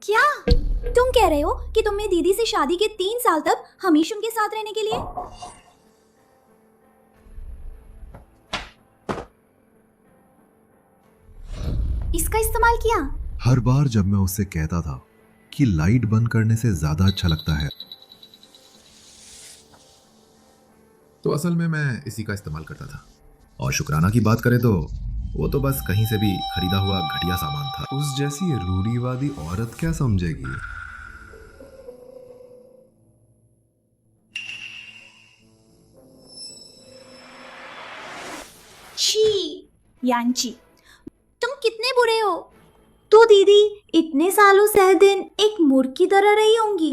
क्या तुम कह रहे हो कि तुमने दीदी से शादी के 3 साल तक हमेशा उनके साथ रहने के लिए? इसका इस्तेमाल किया? हर बार जब मैं उससे कहता था कि लाइट बंद करने से ज्यादा अच्छा लगता है, तो असल में मैं इसी का इस्तेमाल करता था। और शुक्राना की बात करें तो वो तो बस कहीं से भी खरीदा हुआ घटिया सामान था। उस जैसी रूढ़िवादी औरत क्या समझेगी? छी यांची, तुम कितने बुरे हो। तो दीदी इतने सालों से दिन एक मूर्ख की तरह रही होंगी।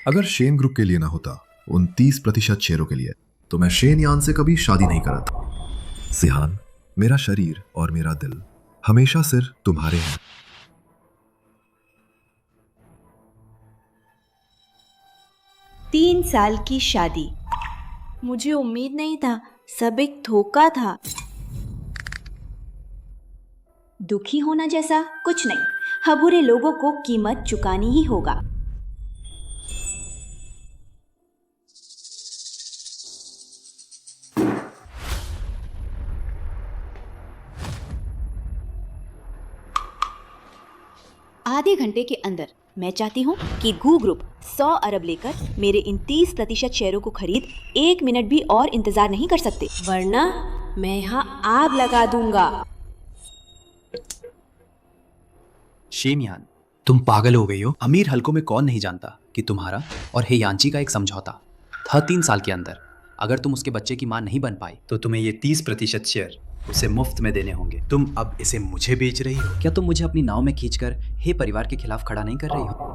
अगर शेन ग्रुप के लिए ना होता, उन 30% शेयरों के लिए, तो मैं शेन यान से कभी शादी नहीं करता। सिहान, मेरा शरीर और मेरा दिल हमेशा सिर्फ तुम्हारे हैं। 3 साल की शादी, मुझे उम्मीद नहीं था, सब एक धोखा था। दुखी होना जैसा कुछ नहीं, हबुरे लोगों को कीमत चुकानी ही होगा। आधे घंटे के अंदर मैं चाहती हूँ कि गू ग्रुप 100 अरब लेकर मेरे इन 30% शेयरों को खरीद 1 मिनट भी और इंतजार नहीं कर सकते, वरना मैं यहाँ आग लगा दूंगा। शेनयान, तुम पागल हो गई हो। अमीर हलकों में कौन नहीं जानता कि तुम्हारा और हेयांची का एक समझौता था 3 साल के अंदर। अगर तुम उसके बच्चे की मां नहीं बन पाई तो तुम्हें ये 30% शेयर उसे मुफ्त में देने होंगे। तुम अब इसे मुझे बेच रही हो। क्या तुम मुझे अपनी नाव में खींचकर हे परिवार के खिलाफ खड़ा नहीं कर रही हो?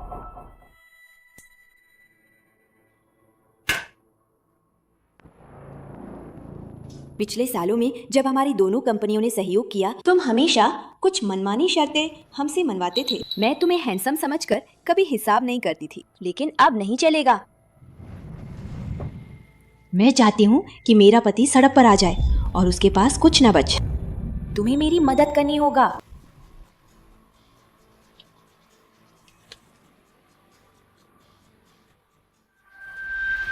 पिछले सालों में जब हमारी दोनों कंपनियों ने सहयोग किया, तुम हमेशा कुछ मनमानी शर्तें हमसे मनवाते थे। मैं तुम्हें हैंडसम समझकर कभी हिसाब नहीं करती थी, लेकिन अब नहीं चलेगा। मैं चाहती हूँ कि मेरा पति सड़क पर आ जाए और उसके पास कुछ न बचे। तुम्हें मेरी मदद करनी होगा।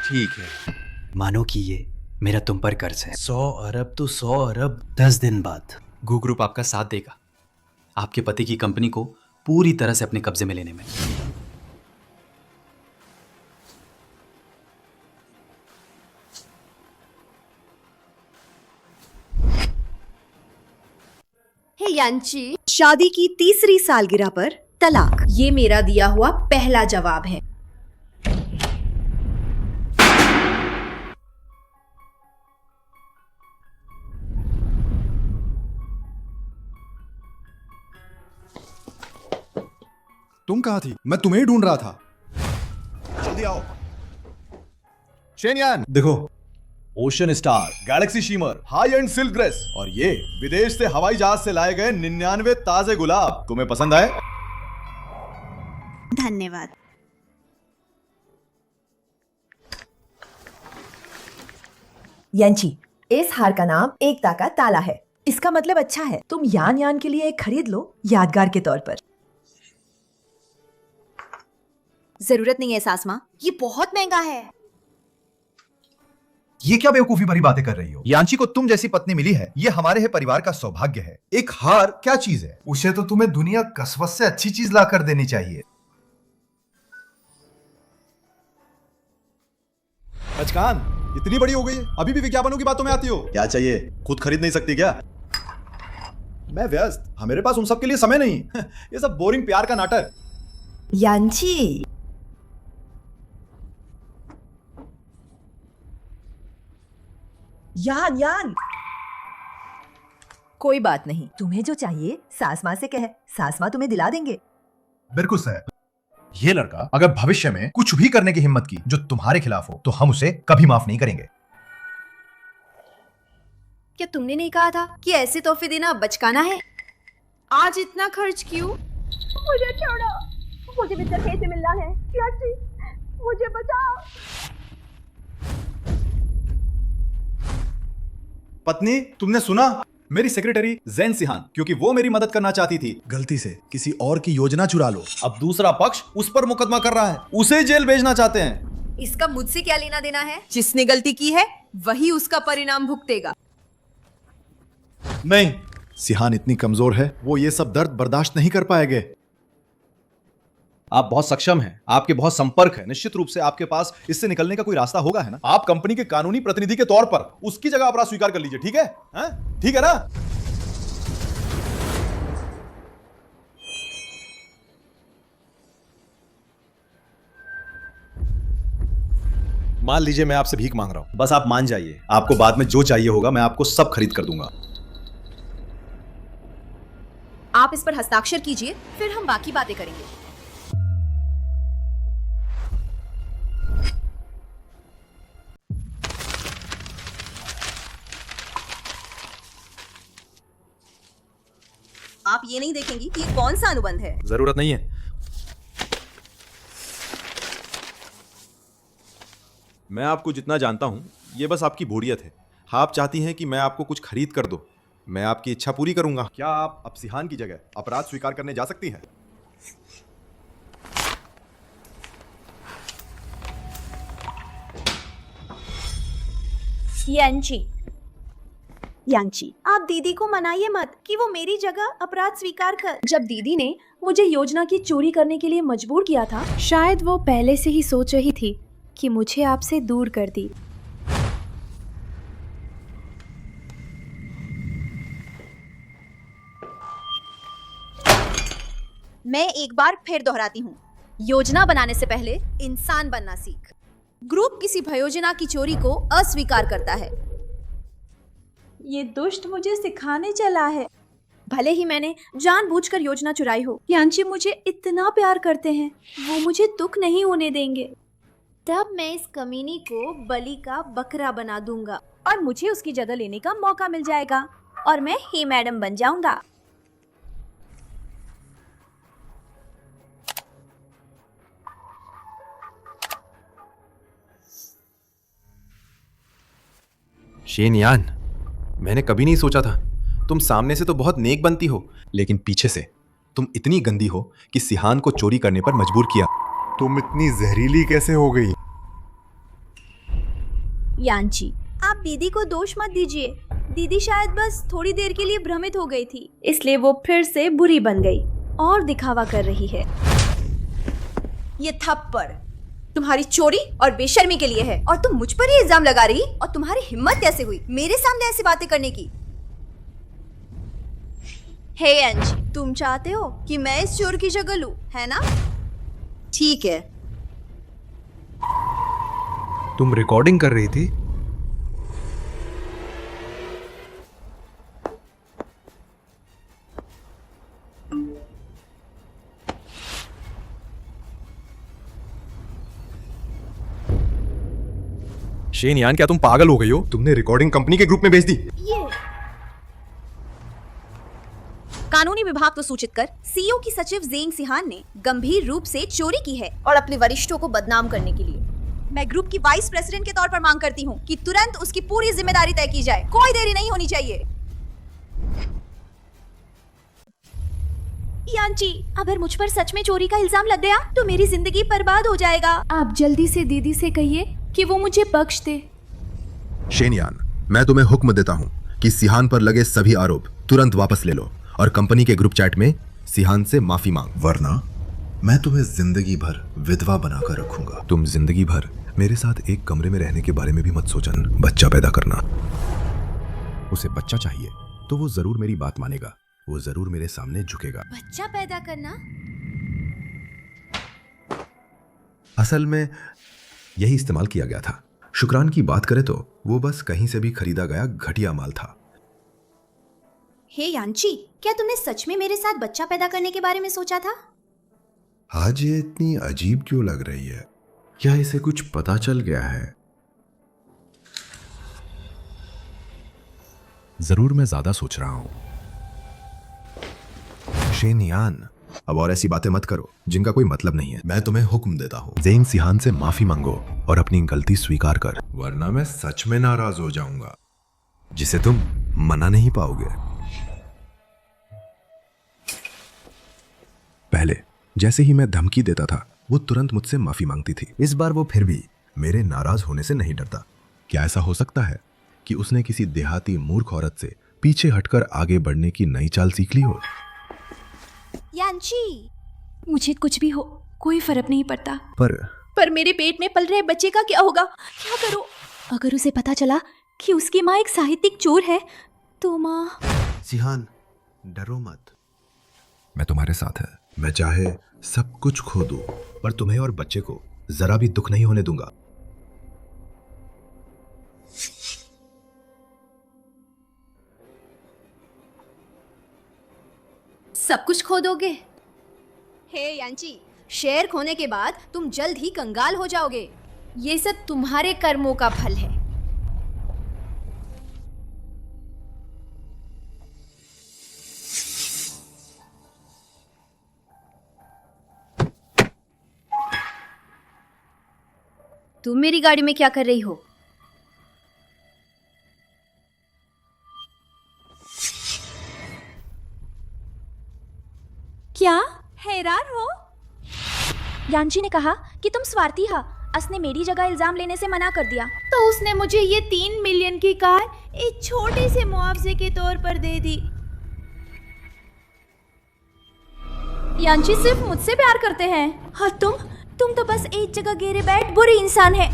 ठीक है, मानो कि ये मेरा तुम पर कर्ज है। 100 अरब तो 100 अरब 10 दिन बाद गू ग्रुप आपका साथ देगा आपके पति की कंपनी को पूरी तरह से अपने कब्जे में लेने में। हे यांची, शादी की 3री सालगिरह पर तलाक, ये मेरा दिया हुआ पहला जवाब है। तुम कहाँ थी? मैं तुम्हें ही ढूंढ रहा था। जल्दी आओ। शेनयान, देखो, ocean star, Galaxy shimmer, high and silk dress और ये विदेश से हवाई जहाज से लाए गए 99 ताजे गुलाब तुम्हें पसंद आए? धन्यवाद। यांची, इस हार का नाम एकता का ताला है। इसका मतलब अच्छा है। तुम यान यान के लिए एक खरीद लो, यादगार के तौर पर। जरूरत नहीं है सास माँ, ये बहुत महंगा है। ये क्या बेवकूफी भरी बातें कर रही हो? यांची को तुम जैसी पत्नी मिली है, ये हमारे है परिवार का सौभाग्य है। एक हार क्या चीज है? उसे तो तुम्हें दुनिया कसवत से अच्छी चीज ला कर देनी चाहिए। बचकान, इतनी बड़ी हो गई है, अभी भी विज्ञापनों की बातों में आती हो। क्या चाहिए? खुद खरीद नहीं सकती क्या? मैं व्यस्त, मेरे पास उन सब के लिए समय नहीं। ये सब बोरिंग प्यार का नाटक। यांची, यान यान, कोई बात नहीं। तुम्हें जो चाहिए सास माँ से कह, सास माँ तुम्हें दिला देंगे। बिल्कुल सर। ये लड़का अगर भविष्य में कुछ भी करने की हिम्मत की जो तुम्हारे खिलाफ हो, तो हम उसे कभी माफ नहीं करेंगे। क्या तुमने नहीं कहा था कि ऐसे तोहफे देना बचकाना है? आज इतना खर्च क्यों? मुझे छोड़ो, मुझे भी तरह से मिलना है। याची, मुझे बचाओ। पत्नी, तुमने सुना? मेरी सेक्रेटरी जैन सिहान, क्योंकि वो मेरी मदद करना चाहती थी। गलती से किसी और की योजना चुरा लो। अब दूसरा पक्ष उस पर मुकदमा कर रहा है, उसे जेल भेजना चाहते हैं। इसका मुझसे क्या लेना देना है? जिसने गलती की है वही उसका परिणाम भुगतेगा। नहीं, सिहान इतनी कमजोर है, वो ये सब दर्द बर्दाश्त नहीं कर पाएंगे। आप बहुत सक्षम हैं, आपके बहुत संपर्क है, निश्चित रूप से आपके पास इससे निकलने का कोई रास्ता होगा, है ना? आप कंपनी के कानूनी प्रतिनिधि के तौर पर उसकी जगह अपराध स्वीकार कर लीजिए, ठीक है? ठीक है ना? मान लीजिए मैं आपसे भीख मांग रहा हूं, बस आप मान जाइए। आपको बाद में जो चाहिए होगा मैं आपको सब खरीद कर दूंगा। आप इस पर हस्ताक्षर कीजिए, फिर हम बाकी बातें करेंगे। आप ये नहीं देखेंगी कि ये कौन सा अनुबंध है? जरूरत नहीं है। मैं आपको जितना जानता हूं, ये बस आपकी बोरियत है। आप चाहती हैं कि मैं आपको कुछ खरीद कर दूं। मैं आपकी इच्छा पूरी करूंगा। क्या आप अब सिहान की जगह अपराध स्वीकार करने जा सकती हैं? यांची, आप दीदी को मनाइए मत कि वो मेरी जगह अपराध स्वीकार कर। जब दीदी ने मुझे योजना की चोरी करने के लिए मजबूर किया था, शायद वो पहले से ही सोच रही थी कि मुझे आपसे दूर कर दी। मैं एक बार फिर दोहराती हूँ, योजना बनाने से पहले इंसान बनना सीख। ग्रुप किसी भयोजना की चोरी को अस्वीकार करता है। ये दुष्ट मुझे सिखाने चला है। भले ही मैंने जानबूझकर योजना चुराई हो, यांची मुझे इतना प्यार करते हैं, वो मुझे दुख नहीं होने देंगे। तब मैं इस कमीनी को बलि का बकरा बना दूंगा और मुझे उसकी जगह लेने का मौका मिल जाएगा और मैं ही मैडम बन जाऊंगा। शेनयान, मैंने कभी नहीं सोचा था। तुम सामने से तो बहुत नेक बनती हो, लेकिन पीछे से तुम इतनी गंदी हो कि सिहान को चोरी करने पर मजबूर किया। तुम इतनी जहरीली कैसे हो गई? यांची, आप दीदी को दोष मत दीजिए। दीदी शायद बस थोड़ी देर के लिए भ्रमित हो गई थी, इसलिए वो फिर से बुरी बन गई और दिखावा कर रही है। ये थप्पड़ तुम्हारी चोरी और बेशर्मी के लिए है और तुम मुझ पर ही इल्जाम लगा रही, और तुम्हारी हिम्मत कैसे हुई मेरे सामने ऐसी बातें करने की? हे अंजी, तुम चाहते हो कि मैं इस चोर की जगह लूं, है ना? ठीक है। तुम रिकॉर्डिंग कर रही थी? शेनयान, क्या तुम पागल हो गई हो? तुमने रिकॉर्डिंग कंपनी के ग्रुप में भेज दी। कानूनी विभाग को सूचित कर सीईओ की सचिव ज़ेंग सिहान ने गंभीर रूप से चोरी की है और अपने वरिष्ठों को बदनाम करने के लिए मैं ग्रुप की वाइस प्रेसिडेंट के तौर पर मांग करती हूँ कि तुरंत उसकी पूरी जिम्मेदारी तय की जाए। कोई देरी नहीं होनी चाहिए। यांची, अगर मुझ पर सच में चोरी का इल्जाम लग गया तो मेरी जिंदगी बर्बाद हो जाएगा। आप जल्दी से दीदी से कहिए कि वो मुझे बख्श दे। शेनयान, मैं तुम्हें हुक्म देता हूं कि सिहान पर लगे सभी आरोप तुरंत वापस ले लो और कंपनी के ग्रुप चैट में सिहान से माफी मांग, वरना मैं तुम्हें जिंदगी भर विधवा बनाकर रखूंगा। तुम जिंदगी भर मेरे साथ एक कमरे में रहने के बारे में भी मत सोचना। बच्चा पैदा करना, उसे बच्चा चाहिए तो वो जरूर मेरी बात मानेगा, वो जरूर मेरे सामने झुकेगा। बच्चा पैदा करना? असल में यही इस्तेमाल किया गया था। शुक्रान की बात करें तो वो बस कहीं से भी खरीदा गया घटिया माल था। हे यांची, क्या तुमने सच में मेरे साथ बच्चा पैदा करने के बारे में सोचा था? आज ये इतनी अजीब क्यों लग रही है? क्या इसे कुछ पता चल गया है? जरूर मैं ज्यादा सोच रहा हूं। शेनयान, अब और ऐसी बातें मत करो जिनका कोई मतलब नहीं है। मैं तुम्हें हुक्म देता हूं, ज़ेंग सिहान से माफी मांगो और अपनी गलती स्वीकार कर, वरना मैं सच में नाराज हो जाऊंगा, जिसे तुम मना नहीं पाओगे। पहले जैसे ही मैं धमकी देता था वो तुरंत मुझसे माफी मांगती थी। इस बार वो फिर भी मेरे नाराज होने से नहीं डरता। क्या ऐसा हो सकता है कि उसने किसी देहाती मूर्ख औरत से पीछे हटकर आगे बढ़ने की नई चाल सीख ली हो? यांची, मुझे कुछ भी हो कोई फर्क नहीं पड़ता, पर मेरे पेट में पल रहे बच्चे का क्या होगा? क्या करूं? अगर उसे पता चला कि उसकी माँ एक साहित्यिक चोर है तो माँ। सिहान, डरो मत, मैं तुम्हारे साथ है। मैं चाहे सब कुछ खो दूं, पर तुम्हें और बच्चे को जरा भी दुख नहीं होने दूंगा। सब कुछ खो दोगे? हे यांची, शेर खोने के बाद तुम जल्द ही कंगाल हो जाओगे। ये सब तुम्हारे कर्मों का फल है। तुम मेरी गाड़ी में क्या कर रही हो? क्या हैरान हो? यांची ने कहा कि तुम स्वार्थी हो। उसने मेरी जगह इल्जाम लेने से मना कर दिया, तो उसने मुझे ये 3 मिलियन की कार एक छोटे से मुआवजे के तौर पर दे दी। यांची सिर्फ मुझसे प्यार करते हैं। हाँ, तुम तो बस एक जगह गिरे बैठ बुरी इंसान है।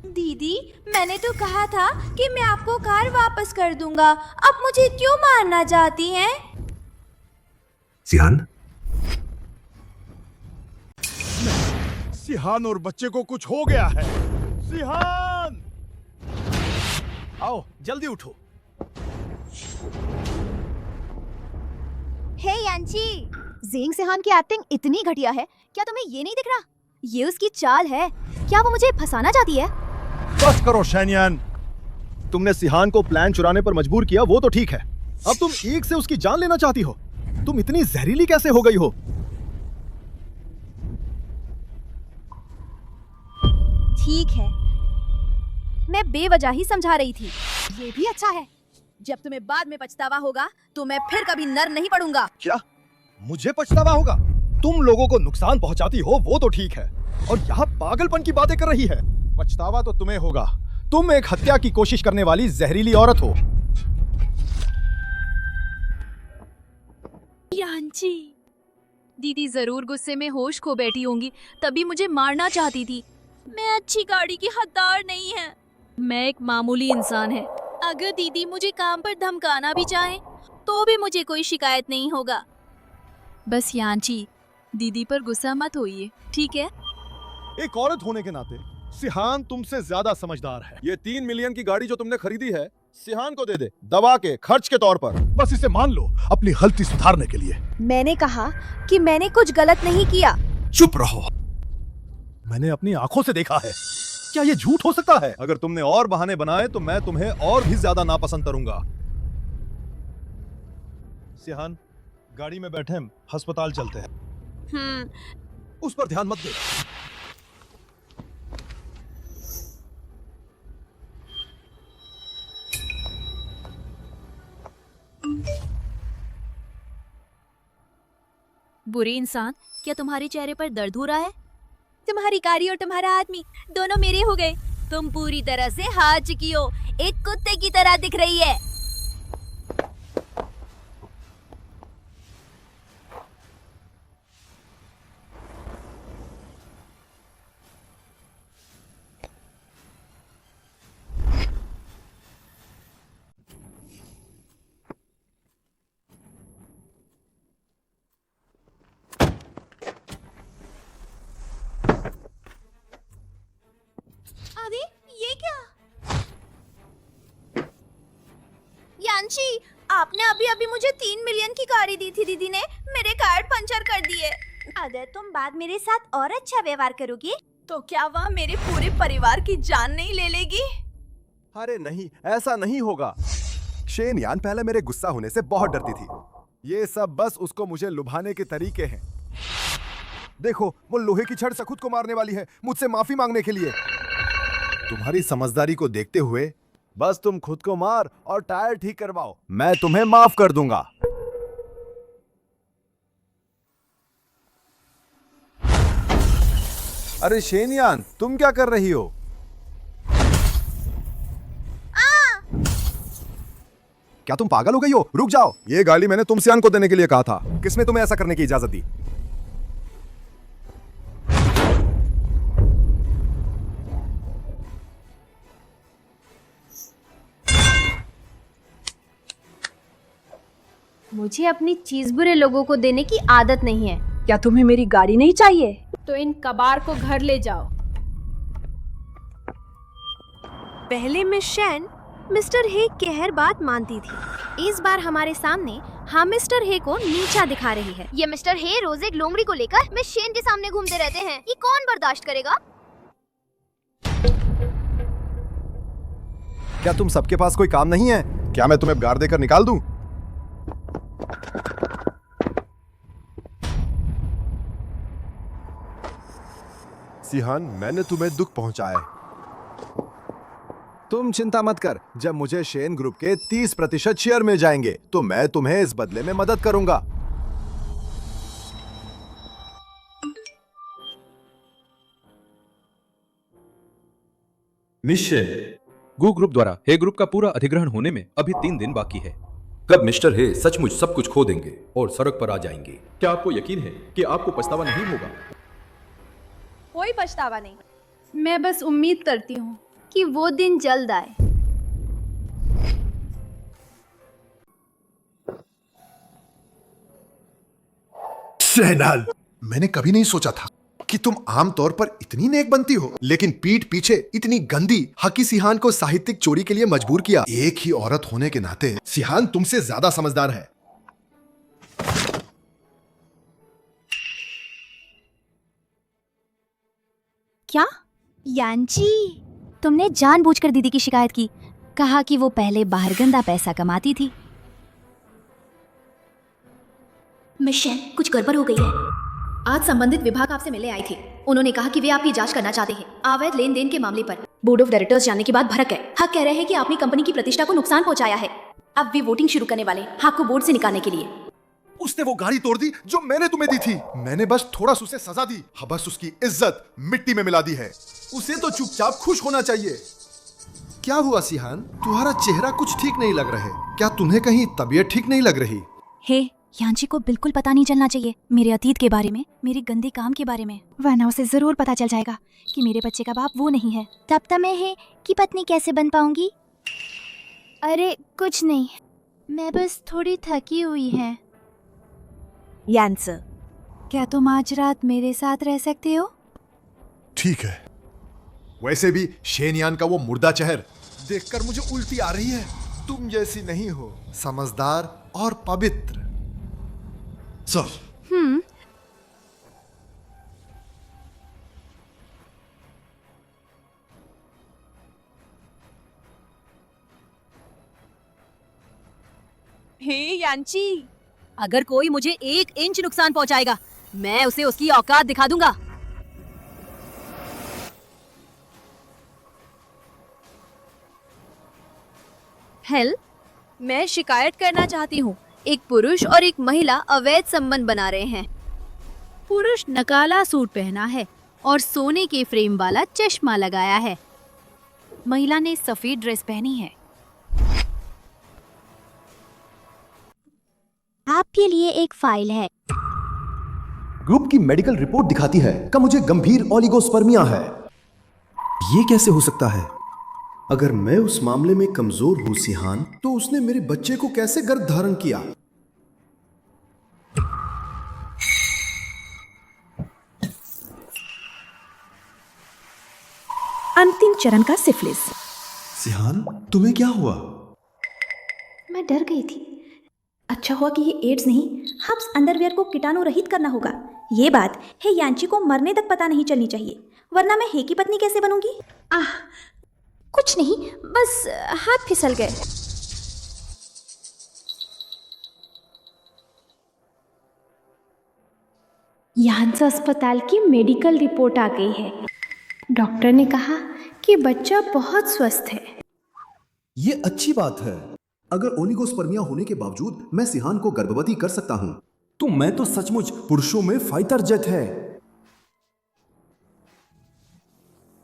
दीदी, मैंने तो कहा था कि मैं आपको कार वापस कर दूंगा। अब मुझे क्यों मारना चाहती हैं? सिहान, सिहान और बच्चे को कुछ हो गया है। सिहान, आओ जल्दी उठो। हे यांची, ज़ेंग सिहान की एक्टिंग इतनी घटिया है, क्या तुम्हें ये नहीं दिख रहा? ये उसकी चाल है। क्या वो मुझे फंसाना चाहती है? बस करो शैनियान, तुमने सिहान को प्लान चुराने पर मजबूर किया, वो तो ठीक है। अब तुम एक से उसकी जान लेना चाहती हो। तुम इतनी जहरीली कैसे हो गई हो? ठीक है, मैं बेवजह ही समझा रही थी। ये भी अच्छा है। जब तुम्हें बाद में पछतावा होगा तो मैं फिर कभी नर नहीं पड़ूंगा। क्या मुझे पछतावा होगा? तुम लोगों को नुकसान पहुंचाती हो वो तो ठीक है, और यहाँ पागलपन की बातें कर रही है। पछतावा तो तुम्हें होगा। तुम एक हत्या की कोशिश करने वाली जहरीली औरत हो। यांची, दीदी जरूर गुस्से में होश खो बैठी होंगी, तभी मुझे मारना चाहती थी। मैं अच्छी गाड़ी की हकदार नहीं है, मैं एक मामूली इंसान है। अगर दीदी मुझे काम पर धमकाना भी चाहे तो भी मुझे कोई शिकायत नहीं होगा। बस यांची, दीदी पर गुस्सा मत होइए, ठीक है? एक औरत होने के नाते सिहान तुमसे ज्यादा समझदार है। ये 3 मिलियन की गाड़ी जो तुमने खरीदी है, सिहान को दे दे, दवा के खर्च के तौर पर। बस इसे मान लो अपनी गलती सुधारने के लिए। मैंने कहा कि मैंने कुछ गलत नहीं किया। चुप रहो, मैंने अपनी आंखों से देखा है। क्या ये झूठ हो सकता है? अगर तुमने और बहाने बनाए तो मैं तुम्हें और भी ज्यादा नापसंद करूंगा। सिहान, गाड़ी में बैठे हम अस्पताल चलते हैं। उस पर ध्यान मत दे। बुरी इंसान, क्या तुम्हारे चेहरे पर दर्द हो रहा है? तुम्हारी गाड़ी और तुम्हारा आदमी दोनों मेरे हो गए। तुम पूरी तरह से हार चुकी हो, एक कुत्ते की तरह दिख रही है। अरे ये क्या? यांशी, आपने अभी अभी मुझे 3 मिलियन की गाड़ी दी थी, दीदी ने मेरे टायर पंचर कर दिए। अगर तुम बाद मेरे साथ और अच्छा व्यवहार करोगी तो क्या वह मेरे पूरे परिवार की जान नहीं ले लेगी? अरे नहीं, ऐसा नहीं होगा। शेन यान पहले मेरे गुस्सा होने से बहुत डरती थी। ये सब बस उसको मुझे लुभाने के तरीके हैं। देखो, वो लोहे की छड़ से खुद को मारने वाली है मुझसे माफी मांगने के लिए। तुम्हारी समझदारी को देखते हुए बस तुम खुद को मार और टायर ठीक करवाओ, मैं तुम्हें माफ कर दूंगा। अरे शेनयान, तुम क्या कर रही हो? क्या तुम पागल हो गई हो? रुक जाओ, ये गाड़ी मैंने तुम सियान को देने के लिए कहा था। किसने तुम्हें ऐसा करने की इजाजत दी? मुझे अपनी चीज बुरे लोगों को देने की आदत नहीं है। क्या तुम्हें मेरी गाड़ी नहीं चाहिए? तो इन कबार को घर ले जाओ। पहले मिस शैन मिस्टर हे की हर बात मानती थी। इस बार हमारे सामने हम मिस्टर हे को नीचा दिखा रही है। ये मिस्टर हे रोज एक लोमड़ी को लेकर मिस शेन के सामने घूमते रहते हैं। ये कौन बर्दाश्त करेगा? क्या तुम सबके पास कोई काम नहीं है? क्या मैं तुम्हें गाड़ देकर निकाल दूं? सिहान, मैंने तुम्हें दुख पहुंचाया। तुम चिंता मत कर, जब मुझे शेन ग्रुप के 30% शेयर मिल जाएंगे तो मैं तुम्हें इस बदले में मदद करूंगा। निश्चय। गू ग्रुप द्वारा हे ग्रुप का पूरा अधिग्रहण होने में अभी 3 दिन बाकी है। कब मिस्टर हे सचमुच सब कुछ खो देंगे और सड़क पर आ जाएंगे? क्या आपको यकीन है कि आपको पछतावा नहीं होगा? कोई पछतावा नहीं। मैं बस उम्मीद करती हूँ कि वो दिन जल्द आए। शहनाल, मैंने कभी नहीं सोचा था कि तुम आमतौर पर इतनी नेक बनती हो, लेकिन पीठ पीछे इतनी गंदी। हकी सिहान को साहित्यिक चोरी के लिए मजबूर किया। एक ही औरत होने के नाते सिहान तुमसे ज्यादा समझदार है। क्या यांची, तुमने जानबूझकर दीदी की शिकायत की? कहा कि वो पहले बाहर गंदा पैसा कमाती थी। मिशन, कुछ गड़बड़ हो गई है। आज संबंधित विभाग आपसे मिलने आए थे। उन्होंने कहा कि वे आपकी जांच करना चाहते हैं अवैध लेन देन के मामले पर। बोर्ड ऑफ डायरेक्टर्स जानने के बाद भड़क है। हक कह रहे हैं कि आपने कंपनी की प्रतिष्ठा को नुकसान पहुंचाया है। अब वे वोटिंग शुरू करने वाले हैं हक को बोर्ड से निकालने के लिए। उसने वो गाड़ी तोड़ दी जो मैंने तुम्हें दी थी। मैंने बस थोड़ा सा उसे सजा दी। हाँ, बस उसकी इज्जत मिट्टी में मिला दी है। उसे तो चुपचाप खुश होना चाहिए। क्या हुआ सिहान, तुम्हारा चेहरा कुछ ठीक नहीं लग रहा है। क्या तुम्हें कहीं तबीयत ठीक नहीं लग रही? हे, यांची को बिल्कुल पता नहीं चलना चाहिए मेरे अतीत के बारे में, मेरे गंदे काम के बारे में, वरना उसे जरूर पता चल जाएगा कि मेरे बच्चे का बाप वो नहीं है। तब तक मैं हे की पत्नी कैसे बन पाऊंगी? अरे कुछ नहीं, मैं बस थोड़ी थकी हुई है। यांस, क्या तुम आज रात मेरे साथ रह सकते हो? ठीक है। वैसे भी शेनयान का वो मुर्दा चेहर देखकर मुझे उल्टी आ रही है। तुम जैसी नहीं हो, समझदार और पवित्र। हे यांची, अगर कोई मुझे 1 इंच नुकसान पहुंचाएगा, मैं उसे उसकी औकात दिखा दूंगा। हेल, मैं शिकायत करना चाहती हूँ। एक पुरुष और एक महिला अवैध संबंध बना रहे हैं। पुरुष नकाला सूट पहना है और सोने के फ्रेम वाला चश्मा लगाया है। महिला ने सफेद ड्रेस पहनी है। आपके लिए एक फाइल है। ग्रुप की मेडिकल रिपोर्ट दिखाती है कि मुझे गंभीर ओलिगोस्पर्मिया है। ये कैसे हो सकता है? अगर मैं उस मामले में कमजोर हूं सिहान, तो उसने मेरे बच्चे को कैसे गर्भ धारण किया? अंतिम चरण का सिफिलिस। सिहान, तुम्हें क्या हुआ? मैं डर गई थी। अच्छा हुआ कि ये एड्स नहीं, हब्स अंडरवियर को कीटाणु रहित करना होगा। ये बात हे यांची को मरने तक पता नहीं चलनी चाहिए, वरना मैं हे की पत्नी कैसे बनूंगी? कुछ नहीं, बस हाथ फिसल गए। यांचा अस्पताल की मेडिकल रिपोर्ट आ गई है। डॉक्टर ने कहा कि बच्चा बहुत स्वस्थ है। ये अच्छी बात है। अगर ओलिगोस्पर्मिया होने के बावजूद मैं सिहान को गर्भवती कर सकता हूं, तो मैं तो सचमुच पुरुषों में फाइटर जेट है।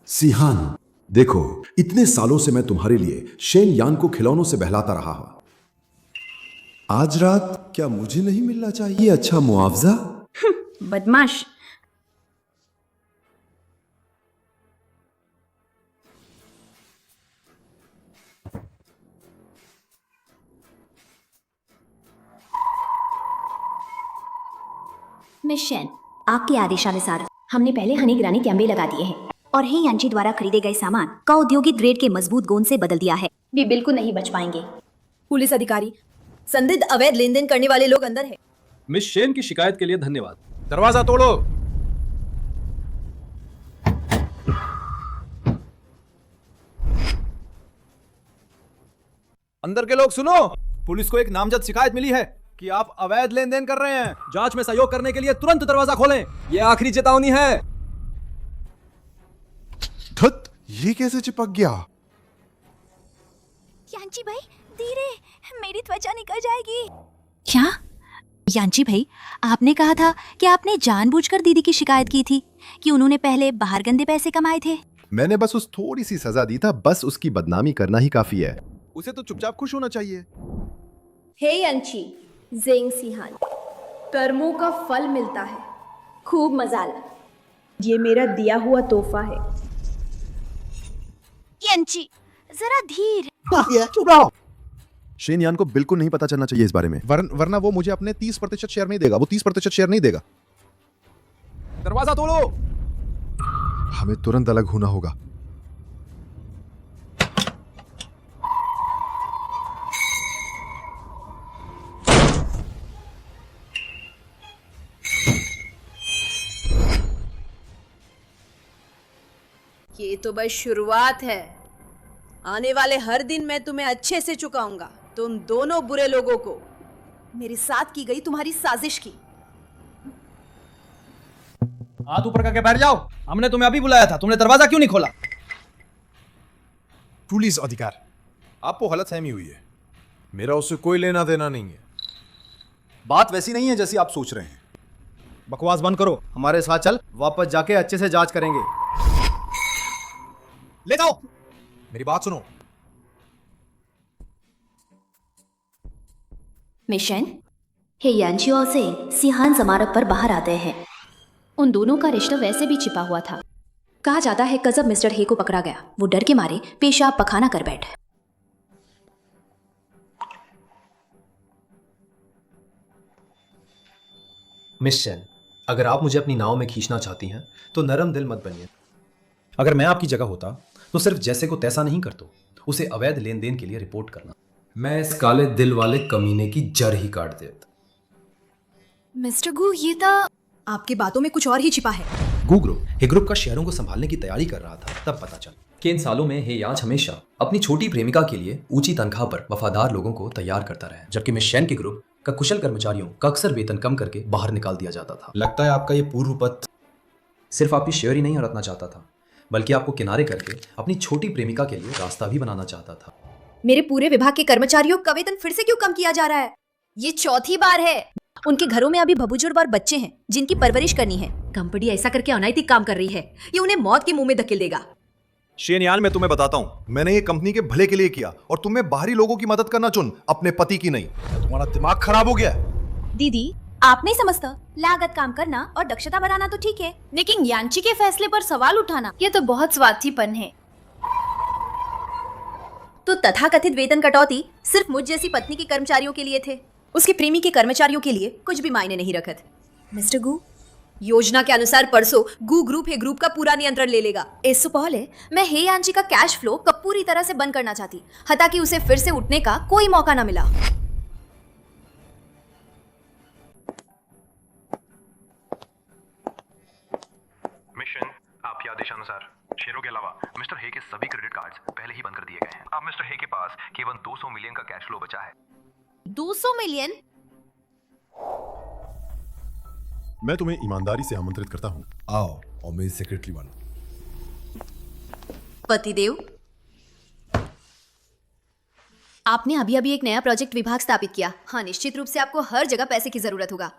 सिहान, देखो, इतने सालों से मैं तुम्हारे लिए शेन यान को खिलौनों से बहलाता रहा हूं। आज रात क्या मुझे नहीं मिलना चाहिए अच्छा मुआवजा? बदमाश। मिस शेन, आपके आदेशानुसार हमने पहले हनीग्रानी कैमरे लगा दिए हैं और हे यांची द्वारा खरीदे गए सामान का औद्योगिक ग्रेड के मजबूत गोंद से बदल दिया है। वे बिल्कुल नहीं बच पाएंगे। पुलिस अधिकारी, संदिग्ध अवैध लेन देन करने वाले लोग अंदर है। मिस शेन की शिकायत के लिए धन्यवाद। दरवाजा तोड़ो। अंदर के लोग सुनो, पुलिस को एक नामजद शिकायत मिली है कि आप अवैध लेन देन कर रहे हैं। जांच में सहयोग करने के लिए तुरंत दरवाजा खोलें। यह आखिरी चेतावनी है। धत, ये कैसे चिपक गया? यांची भाई, धीरे, मेरी त्वचा निकल जाएगी। क्या? यांची भाई, आपने कहा था कि आपने जानबूझकर दीदी की शिकायत की थी कि उन्होंने पहले बाहर गंदे पैसे कमाए थे। मैंने बस उस थोड़ी सी सजा दी था, बस उसकी बदनामी करना ही काफी है। उसे तो चुपचाप खुश होना चाहिए। हे यांची, जेंग सिहान, कर्मों का फल मिलता है। खूब मजा ला। ये मेरा दिया हुआ तोहफा है। यांची, जरा धीर। चुप रहो। शेन यान को बिल्कुल नहीं पता चलना चाहिए इस बारे में, वरना वो मुझे अपने 30% शेयर नहीं देगा। वो 30% शेयर नहीं देगा। दरवाजा तोड़ो। हमें तुरंत अलग होना होगा। ये तो बस शुरुआत है। आने वाले हर दिन मैं तुम्हें अच्छे से चुकाऊंगा, तुम दोनों बुरे लोगों को। मेरे साथ की गई तुम्हारी साजिश की। हाथ ऊपर करके बैठ जाओ। हमने तुम्हें अभी बुलाया था, तुमने दरवाजा क्यों नहीं खोला? पुलिस अधिकार, आपको गलतफहमी हुई है। मेरा उससे कोई लेना देना नहीं है। बात वैसी नहीं है जैसी आप सोच रहे हैं। बकवास बंद करो, हमारे साथ चल, वापस जाके अच्छे से जांच करेंगे। ले जाओ। मेरी बात सुनो। मिशन, हे यांची और से सिहान समारोह पर बाहर आते हैं। उन दोनों का रिश्ता वैसे भी छिपा हुआ था। कहा जाता है कि जब मिस्टर हे को पकड़ा गया, वो डर के मारे पेशाब पखाना कर बैठे। मिस शेन, अगर आप मुझे अपनी नाव में खींचना चाहती हैं तो नरम दिल मत बनिए। अगर मैं आपकी जगह होता तो सिर्फ जैसे को तैसा नहीं कर दो, उसे अवैध लेन देन के लिए रिपोर्ट करना। मैं इस काले दिल वाले कमीने की जड़ ही काट देता। मिस्टर गू, ये तो आपकी बातों में कुछ और ही छिपा है। गू ग्रुप हे ग्रुप का शेयरों को संभालने की तैयारी कर रहा था, तब पता चला कि इन सालों में हे यांच हमेशा अपनी छोटी प्रेमिका के लिए ऊंची तनख्वाह पर वफादार लोगों को तैयार करता रहा, जबकि मिस शेन के ग्रुप का कुशल कर्मचारियों का अक्सर वेतन कम करके बाहर निकाल दिया जाता था। लगता है आपका ये पूर्व पथ सिर्फ आपकी शेयर ही नहीं हड़पना चाहता था, बल्कि आपको किनारे करके अपनी छोटी प्रेमिका के लिए रास्ता भी बनाना चाहता था। मेरे पूरे विभाग के कर्मचारियों का वेतन फिर से क्यों कम किया जा रहा है? ये चौथी बार है। उनके घरों में अभी भबुजुर्ग और बच्चे हैं जिनकी परवरिश करनी है। कंपनी ऐसा करके अनैतिक काम कर रही है। ये उन्हें मौत के मुंह में धकेल देगा। शेन यान, मैं तुम्हें बताता हूं, मैंने ये कंपनी के भले के लिए किया और तुम्हें बाहरी लोगों की मदद करना चुन, अपने पति की नहीं। तुम्हारा दिमाग खराब हो गया है। दीदी, आप नहीं समझता, लागत काम करना और दक्षता बढ़ाना तो ठीक है, लेकिन यांची के फैसले पर सवाल उठाना, ये तो बहुत स्वार्थीपन है। तो तथाकथित वेतन कटौती सिर्फ मुझ जैसी पत्नी के कर्मचारियों के लिए थे, उसके प्रेमी के कर्मचारियों के लिए कुछ भी मायने नहीं रखत। मिस्टर गू, योजना के अनुसार परसों गू ग्रुप हे ग्रुप का पूरा नियंत्रण ले लेगा। इससे पहले मैं हे यांची का कैश फ्लो कब पूरी तरह से बंद करना चाहती, ताकि उसे फिर से उठने का कोई मौका न मिला। आपके आदेशानुसार शेयरों के अलावा मिस्टर हे के सभी क्रेडिट कार्ड्स पहले ही बंद कर दिए गए हैं। अब मिस्टर हे के पास केवल 200 मिलियन का कैश फ्लो बचा है। 200 मिलियन? मैं तुम्हें ईमानदारी से आमंत्रित करता हूँ, आओ और मेरी सेक्रेटरी बनो। पतिदेव, आपने अभी अभी एक नया प्रोजेक्ट विभाग स्थापित किया। हाँ, निश्चित रूप से आपको हर जगह पैसे की जरूरत होगा।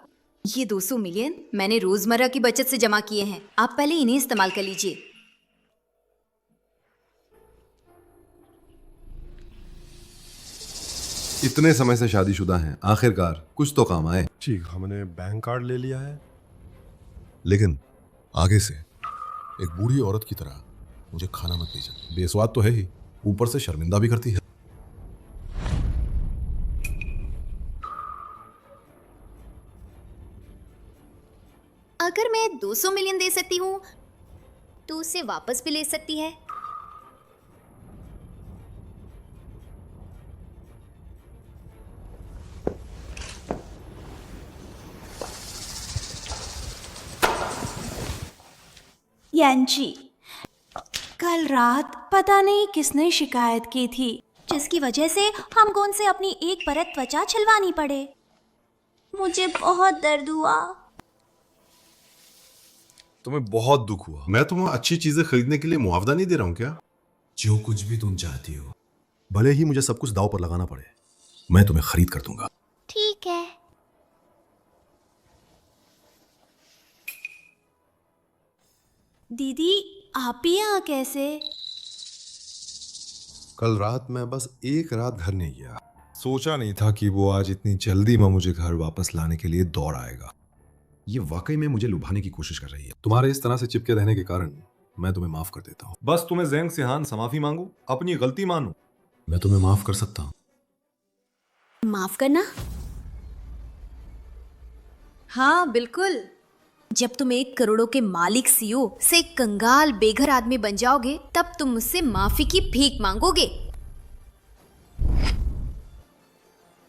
ये 200 मिलियन मैंने रोजमर्रा की बचत से जमा किए हैं, आप पहले इन्हें इस्तेमाल कर लीजिए। इतने समय से शादीशुदा हैं, आखिरकार कुछ तो काम आए। ठीक, हमने बैंक कार्ड ले लिया है, लेकिन आगे से एक बूढ़ी औरत की तरह मुझे खाना मत दीजिए। बेस्वाद तो है ही, ऊपर से शर्मिंदा भी करती है। अगर मैं 200 मिलियन दे सकती हूँ तो उसे वापस भी ले सकती है। यांची, कल रात पता नहीं किसने शिकायत की थी, जिसकी वजह से हमको उनसे अपनी एक परत त्वचा छिलवानी पड़े। मुझे बहुत दर्द हुआ। तुम्हें बहुत दुख हुआ। मैं तुम्हें अच्छी चीजें खरीदने के लिए मुआवजा नहीं दे रहा हूं क्या? जो कुछ भी तुम चाहती हो, भले ही मुझे सब कुछ दांव पर लगाना पड़े, मैं तुम्हें खरीद कर दूंगा। ठीक है। दीदी आप ही यहाँ कैसे? कल रात मैं बस एक रात घर नहीं गया। सोचा नहीं था कि वो आज इतनी जल्दी में मुझे घर वापस लाने के लिए दौड़ आएगा। ये वाकई में मुझे लुभाने की कोशिश कर रही है। तुम्हारे इस तरह से चिपके रहने के कारण मैं तुम्हें माफ कर देता हूँ। बस तुम्हें ज़ेंग सिहान से माफी मांगो, अपनी गलती मानो। मैं तुम्हें माफ कर सकता हूँ। माफ करना? हाँ बिल्कुल। जब तुम 1 करोड़ों के मालिक सीईओ से एक कंगाल बेघर आदमी बन जाओगे, तब तुम मुझसे माफी की भीख मांगोगे।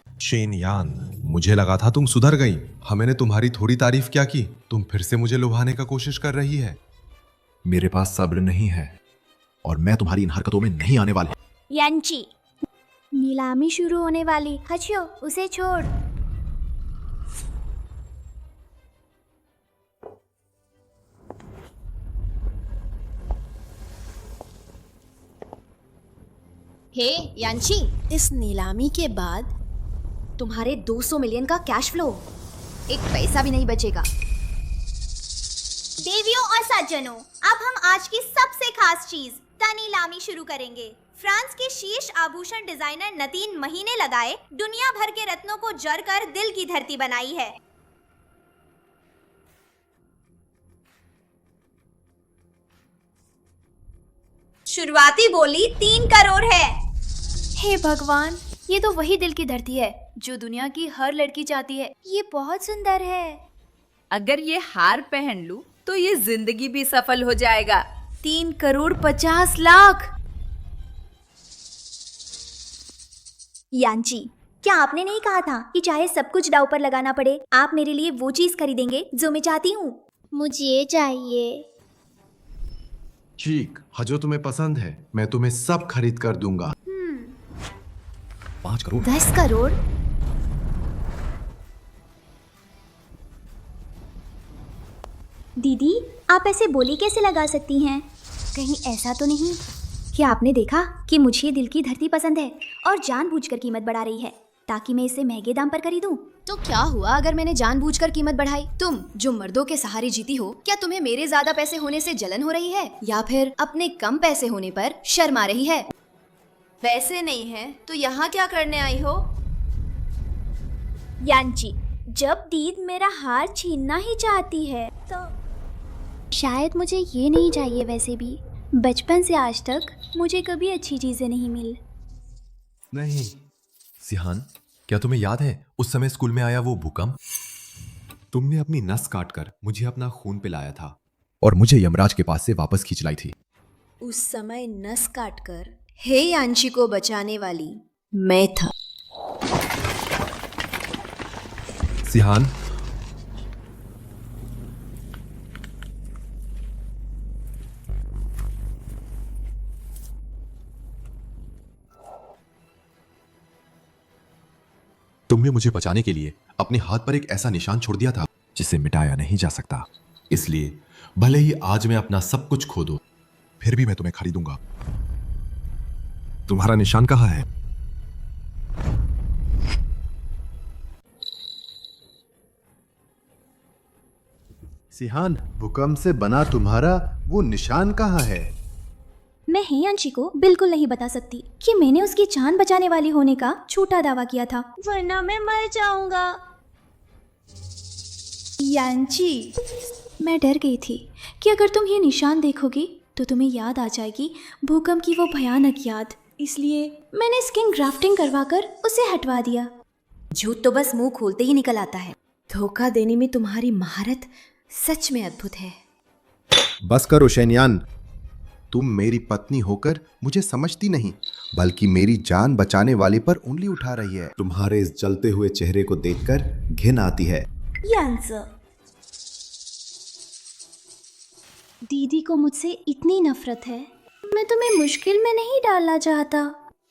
शेन यान, मुझे लगा था तुम सुधर गई। हाँ, मैंने तुम्हारी थोड़ी तारीफ क्या की, तुम फिर से मुझे लुभाने का कोशिश कर रही है। मेरे पास सब्र नहीं है और मैं तुम्हारी इन हरकतों में नहीं आने वाला। यांची, नीलामी शुरू होने वाली। हचियो, उसे छोड़। हे यांची, इस नीलामी के बाद तुम्हारे 200 मिलियन का कैश फ्लो, एक पैसा भी नहीं बचेगा। देवियों और सज्जनों, अब हम आज की सबसे खास चीज का नीलामी शुरू करेंगे। फ्रांस के शीर्ष आभूषण डिजाइनर ने 3 महीने लगाए दुनिया भर के रत्नों को जड़कर दिल की धरती बनाई है। शुरुआती बोली 3 करोड़ है। हे भगवान, ये तो वही दिल की धरती है जो दुनिया की हर लड़की चाहती है। ये बहुत सुंदर है। अगर ये हार पहन लूं तो ये जिंदगी भी सफल हो जाएगा। 3 करोड़ 50 लाख। यांची, क्या आपने नहीं कहा था कि चाहे सब कुछ दांव पर लगाना पड़े, आप मेरे लिए वो चीज खरीदेंगे जो मैं चाहती हूँ? मुझे ये चाहिए। ठीक, जो तुम्हें पसंद है मैं तुम्हें सब खरीद कर दूंगा। 5 करोड़। 10 करोड़? दीदी, आप ऐसे बोली कैसे लगा सकती हैं? कहीं ऐसा तो नहीं कि आपने देखा कि मुझे ये दिल की धरती पसंद है और जानबूझकर कीमत बढ़ा रही है ताकि मैं इसे महंगे दाम पर खरीदूं? तो क्या हुआ अगर मैंने जानबूझकर कीमत बढ़ाई? तुम जो मर्दों के सहारे जीती हो, क्या तुम्हें मेरे ज्यादा पैसे होने से जलन हो रही है या फिर अपने कम पैसे होने पर शर्म आ रही है? पैसे नहीं है तो यहाँ क्या करने आई हो? यांची, जब दीद मेरा हार छीनना ही चाहती है तो शायद मुझे ये नहीं चाहिए। वैसे भी बचपन से आज तक मुझे कभी अच्छी चीजें नहीं मिल। नहीं सिहान, क्या तुम्हें याद है उस समय स्कूल में आया वो भूकंप? तुमने अपनी नस काटकर मुझे अपना खून पिलाया था और मुझे यमराज के पास से वापस खींच लाई थी। उस समय नस काटकर हे यांशी को बचाने वाली मैं था। सिहान, तुमने मुझे बचाने के लिए अपने हाथ पर एक ऐसा निशान छोड़ दिया था जिसे मिटाया नहीं जा सकता। इसलिए भले ही आज मैं अपना सब कुछ खो दूं, फिर भी मैं तुम्हें खरीदूंगा। तुम्हारा निशान कहाँ है? सिहान, भूकंप से बना तुम्हारा वो निशान कहाँ है? मैं हेयांशी को बिल्कुल नहीं बता सकती कि मैंने उसकी जान बचाने वाली होने का झूठा दावा किया था, वरना मैं मर जाऊंगा। यांची, मैं डर गई थी कि अगर तुम ये निशान देखोगी तो तुम्हें याद आ जाएगी भूकंप की वो भयानक याद। इसलिए मैंने स्किन ग्राफ्टिंग करवाकर उसे हटवा दिया। झूठ तो बस मुंह खोलते ही निकल आता है। धोखा देने में तुम्हारी महारत सच में अद्भुत है। बस करो शेनयान, तुम मेरी पत्नी होकर मुझे समझती नहीं, बल्कि मेरी जान बचाने वाले पर उंगली उठा रही है। तुम्हारे इस जलते हुए चेहरे को देखकर घिन आती है। दीदी को मुझसे इतनी नफरत है। मैं तुम्हें मुश्किल में नहीं डालना चाहता।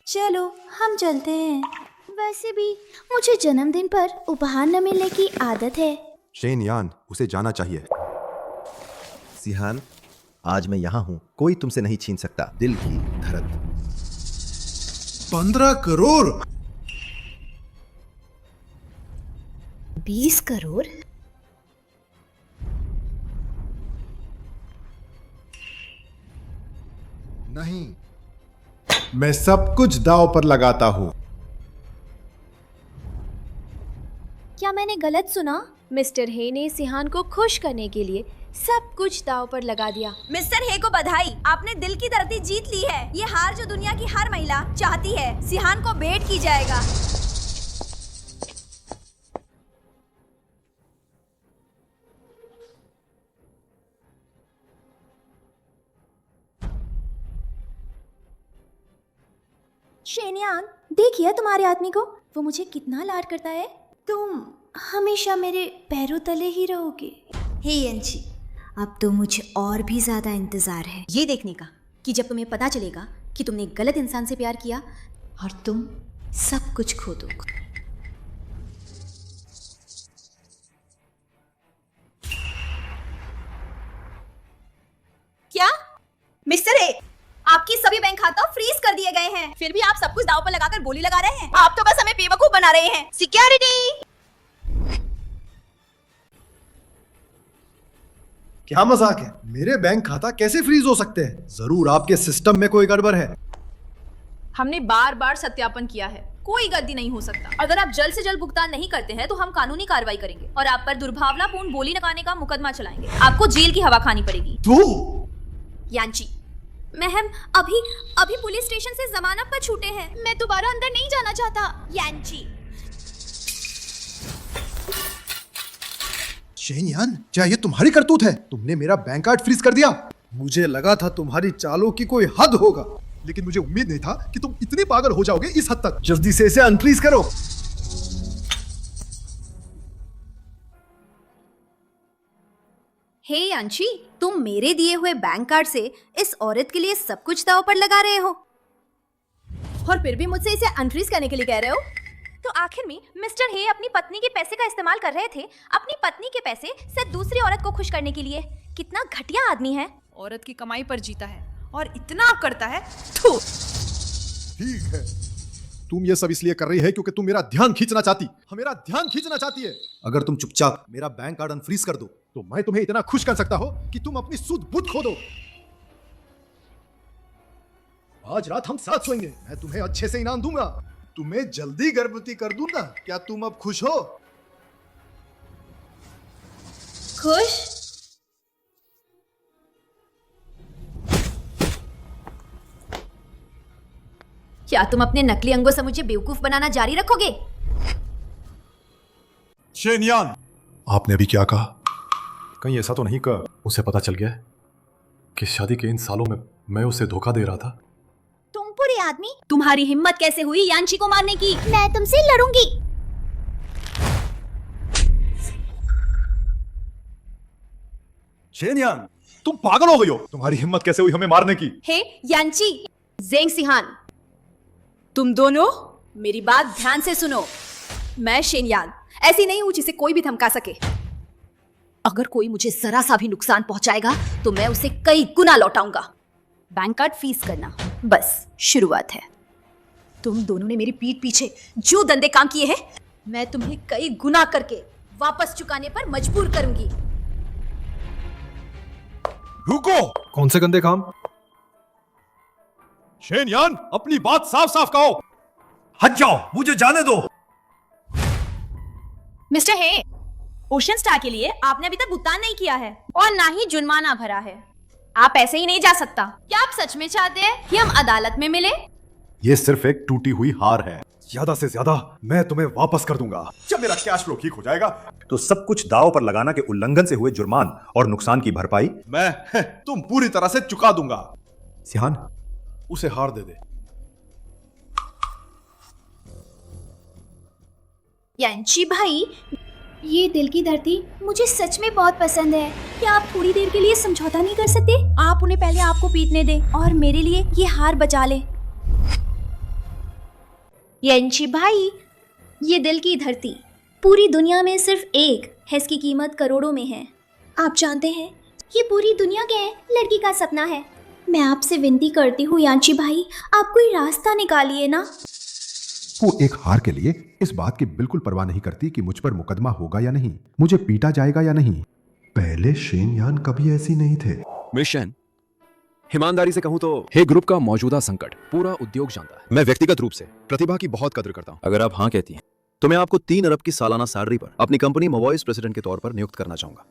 चलो हम चलते हैं। वैसे भी मुझे जन्मदिन पर उपहार न मिलने की आदत है। शेनयान, उसे जाना चाहिए। सिहान, आज मैं यहाँ हूँ, कोई तुमसे नहीं छीन सकता दिल की धड़क। 15 करोड़? 20 करोड़? नहीं, मैं सब कुछ दांव पर लगाता हूँ। क्या मैंने गलत सुना? मिस्टर हे ने सिहान को खुश करने के लिए सब कुछ दांव पर लगा दिया। मिस्टर हे को बधाई, आपने दिल की धरती जीत ली है। ये हार जो दुनिया की हर महिला चाहती है, सिहान को भेंट की जाएगा। शेनयान, देखिए तुम्हारे आदमी को, वो मुझे कितना लाड करता है। तुम हमेशा मेरे पैरों तले ही रहोगे। हे यांची, अब तो मुझे और भी ज्यादा इंतजार है ये देखने का कि जब तुम्हें पता चलेगा कि तुमने गलत इंसान से प्यार किया और तुम सब कुछ खो दो। क्या? मिस्टर हे, आपकी सभी बैंक खाता फ्रीज कर दिए गए हैं, फिर भी आप सब कुछ दांव पर लगाकर बोली लगा रहे हैं। आप तो बस हमें बेवकूफ बना रहे हैं। सिक्योरिटी! क्या मजाक है? मेरे बैंक खाता कैसे फ्रीज हो सकते हैं? जरूर आपके सिस्टम में कोई गड़बड़ है। हमने बार बार सत्यापन किया है, कोई गलती नहीं हो सकता। अगर आप जल्द से जल्द भुगतान नहीं करते हैं तो हम कानूनी कार्रवाई करेंगे और आप पर दुर्भावनापूर्ण बोली लगाने का मुकदमा चलाएंगे। आपको जेल की हवा खानी पड़ेगी। यांची, महम अभी पुलिस स्टेशन से जमानत पर छूटे हैं। मैं दोबारा अंदर नहीं जाना चाहता। यांची, शेनयान, क्या ये तुम्हारी करतूत है? तुमने मेरा बैंक कार्ड फ्रीज कर दिया। मुझे लगा था तुम्हारी चालों की कोई हद होगा, लेकिन मुझे उम्मीद नहीं था कि तुम इतनी पागल हो जाओगे इस हद तक। जल्दी से इसे अनफ्रीज करो। हे यांशी, तुम मेरे दिए हुए बैंक कार्ड से इस औरत के लिए सब कुछ दांव पर लगा रहे हो और फिर भी मुझसे इसे अनफ्रीज करने के लिए कह रहे हो। तो आखिर में मिस्टर हे अपनी पत्नी के पैसे का इस्तेमाल कर रहे थे, अपनी पत्नी के पैसे से दूसरी औरत को खुश करने के लिए। कितना घटिया आदमी है। औरत की कमाई पर जीता है और इतना करता है। थू। ठीक है, तुम ये सब इसलिए कर रही है क्योंकि तुम मेरा ध्यान खींचना चाहती। मेरा ध्यान खींचना चाहती है। अगर तुम चुपचाप मेरा बैंक कार्ड अनफ्रीज कर दो तो मैं तुम्हें इतना खुश कर सकता हो कि तुम अपनी सुध बुध खो दो। आज रात हम साथ सोएंगे। मैं तुम्हें अच्छे से इनाम दूंगा। तुम्हें जल्दी गर्भवती कर दूंगा। क्या तुम अब खुश हो? खुश? क्या तुम अपने नकली अंगों से मुझे बेवकूफ बनाना जारी रखोगे? शेनयान, आपने अभी क्या कहा? कहीं ऐसा तो नहीं कहा उसे पता चल गया है कि शादी के इन सालों में मैं उसे धोखा दे रहा था? तुम बुरे आदमी, तुम्हारी हिम्मत कैसे हुई यांची को मारने की? मैं तुमसे लड़ूंगी। शेनयान, तुम पागल हो गई हो। तुम्हारी हिम्मत कैसे हुई हमें मारने की? हे यांची, जेंग सिहान, तुम दोनों मेरी बात ध्यान से सुनो। मैं शेनयान ऐसी नहीं हूं जिसे कोई भी धमका सके। अगर कोई मुझे जरा सा भी नुकसान पहुंचाएगा तो मैं उसे कई गुना लौटाऊंगा। बैंक कार्ड फीस करना बस शुरुआत है। तुम दोनों ने मेरी पीठ पीछे जो गंदे काम किए हैं, मैं तुम्हें कई गुना करके वापस चुकाने पर मजबूर करूंगी। रुको! कौन से गंदे काम? शेनयान, अपनी बात साफ साफ कहो। हट जाओ, मुझे जाने दो। मिस्टर हे, ओशन स्टार के लिए आपने अभी तक भुगतान नहीं किया है और ना ही जुर्माना भरा है। आप ऐसे ही नहीं जा सकता। क्या आप सच में चाहते हैं कि हम अदालत में मिले? ये सिर्फ एक टूटी हुई हार है। ज्यादा से ज्यादा मैं तुम्हें वापस कर दूंगा। जब मेरा कैश फ्लो ठीक हो जाएगा तो सब कुछ दांव पर लगाना के उल्लंघन से हुए जुर्मान और नुकसान की भरपाई मैं तुम पूरी तरह से चुका दूंगा। सिहान, उसे हार दे दे। यांची भाई, ये दिल की धरती मुझे सच में बहुत पसंद है। क्या आप थोड़ी देर के लिए समझौता नहीं कर सकते? आप उन्हें पहले आपको पीटने दें और मेरे लिए ये हार बचा लें। यांची भाई, ये दिल की धरती पूरी दुनिया में सिर्फ एक है, इसकी कीमत करोड़ों में है। आप जानते हैं ये पूरी दुनिया के लड़की का सपना है। मैं आपसे विनती करती हूँ यांची भाई, आप कोई रास्ता निकालिए ना। वो एक हार के लिए इस बात की बिल्कुल परवाह नहीं करती कि मुझ पर मुकदमा होगा या नहीं, मुझे पीटा जाएगा या नहीं। पहले शेनयान कभी ऐसी नहीं थे। मिशन, ईमानदारी से कहूं तो हे ग्रुप का मौजूदा संकट पूरा उद्योग जानता है। मैं व्यक्तिगत रूप से प्रतिभा की बहुत कदर करता हूं। अगर आप हाँ कहती हैं तो मैं आपको 3 अरब की सालाना सैलरी पर अपनी कंपनी में वाइस प्रेसिडेंट के तौर पर नियुक्त करना चाहूंगा।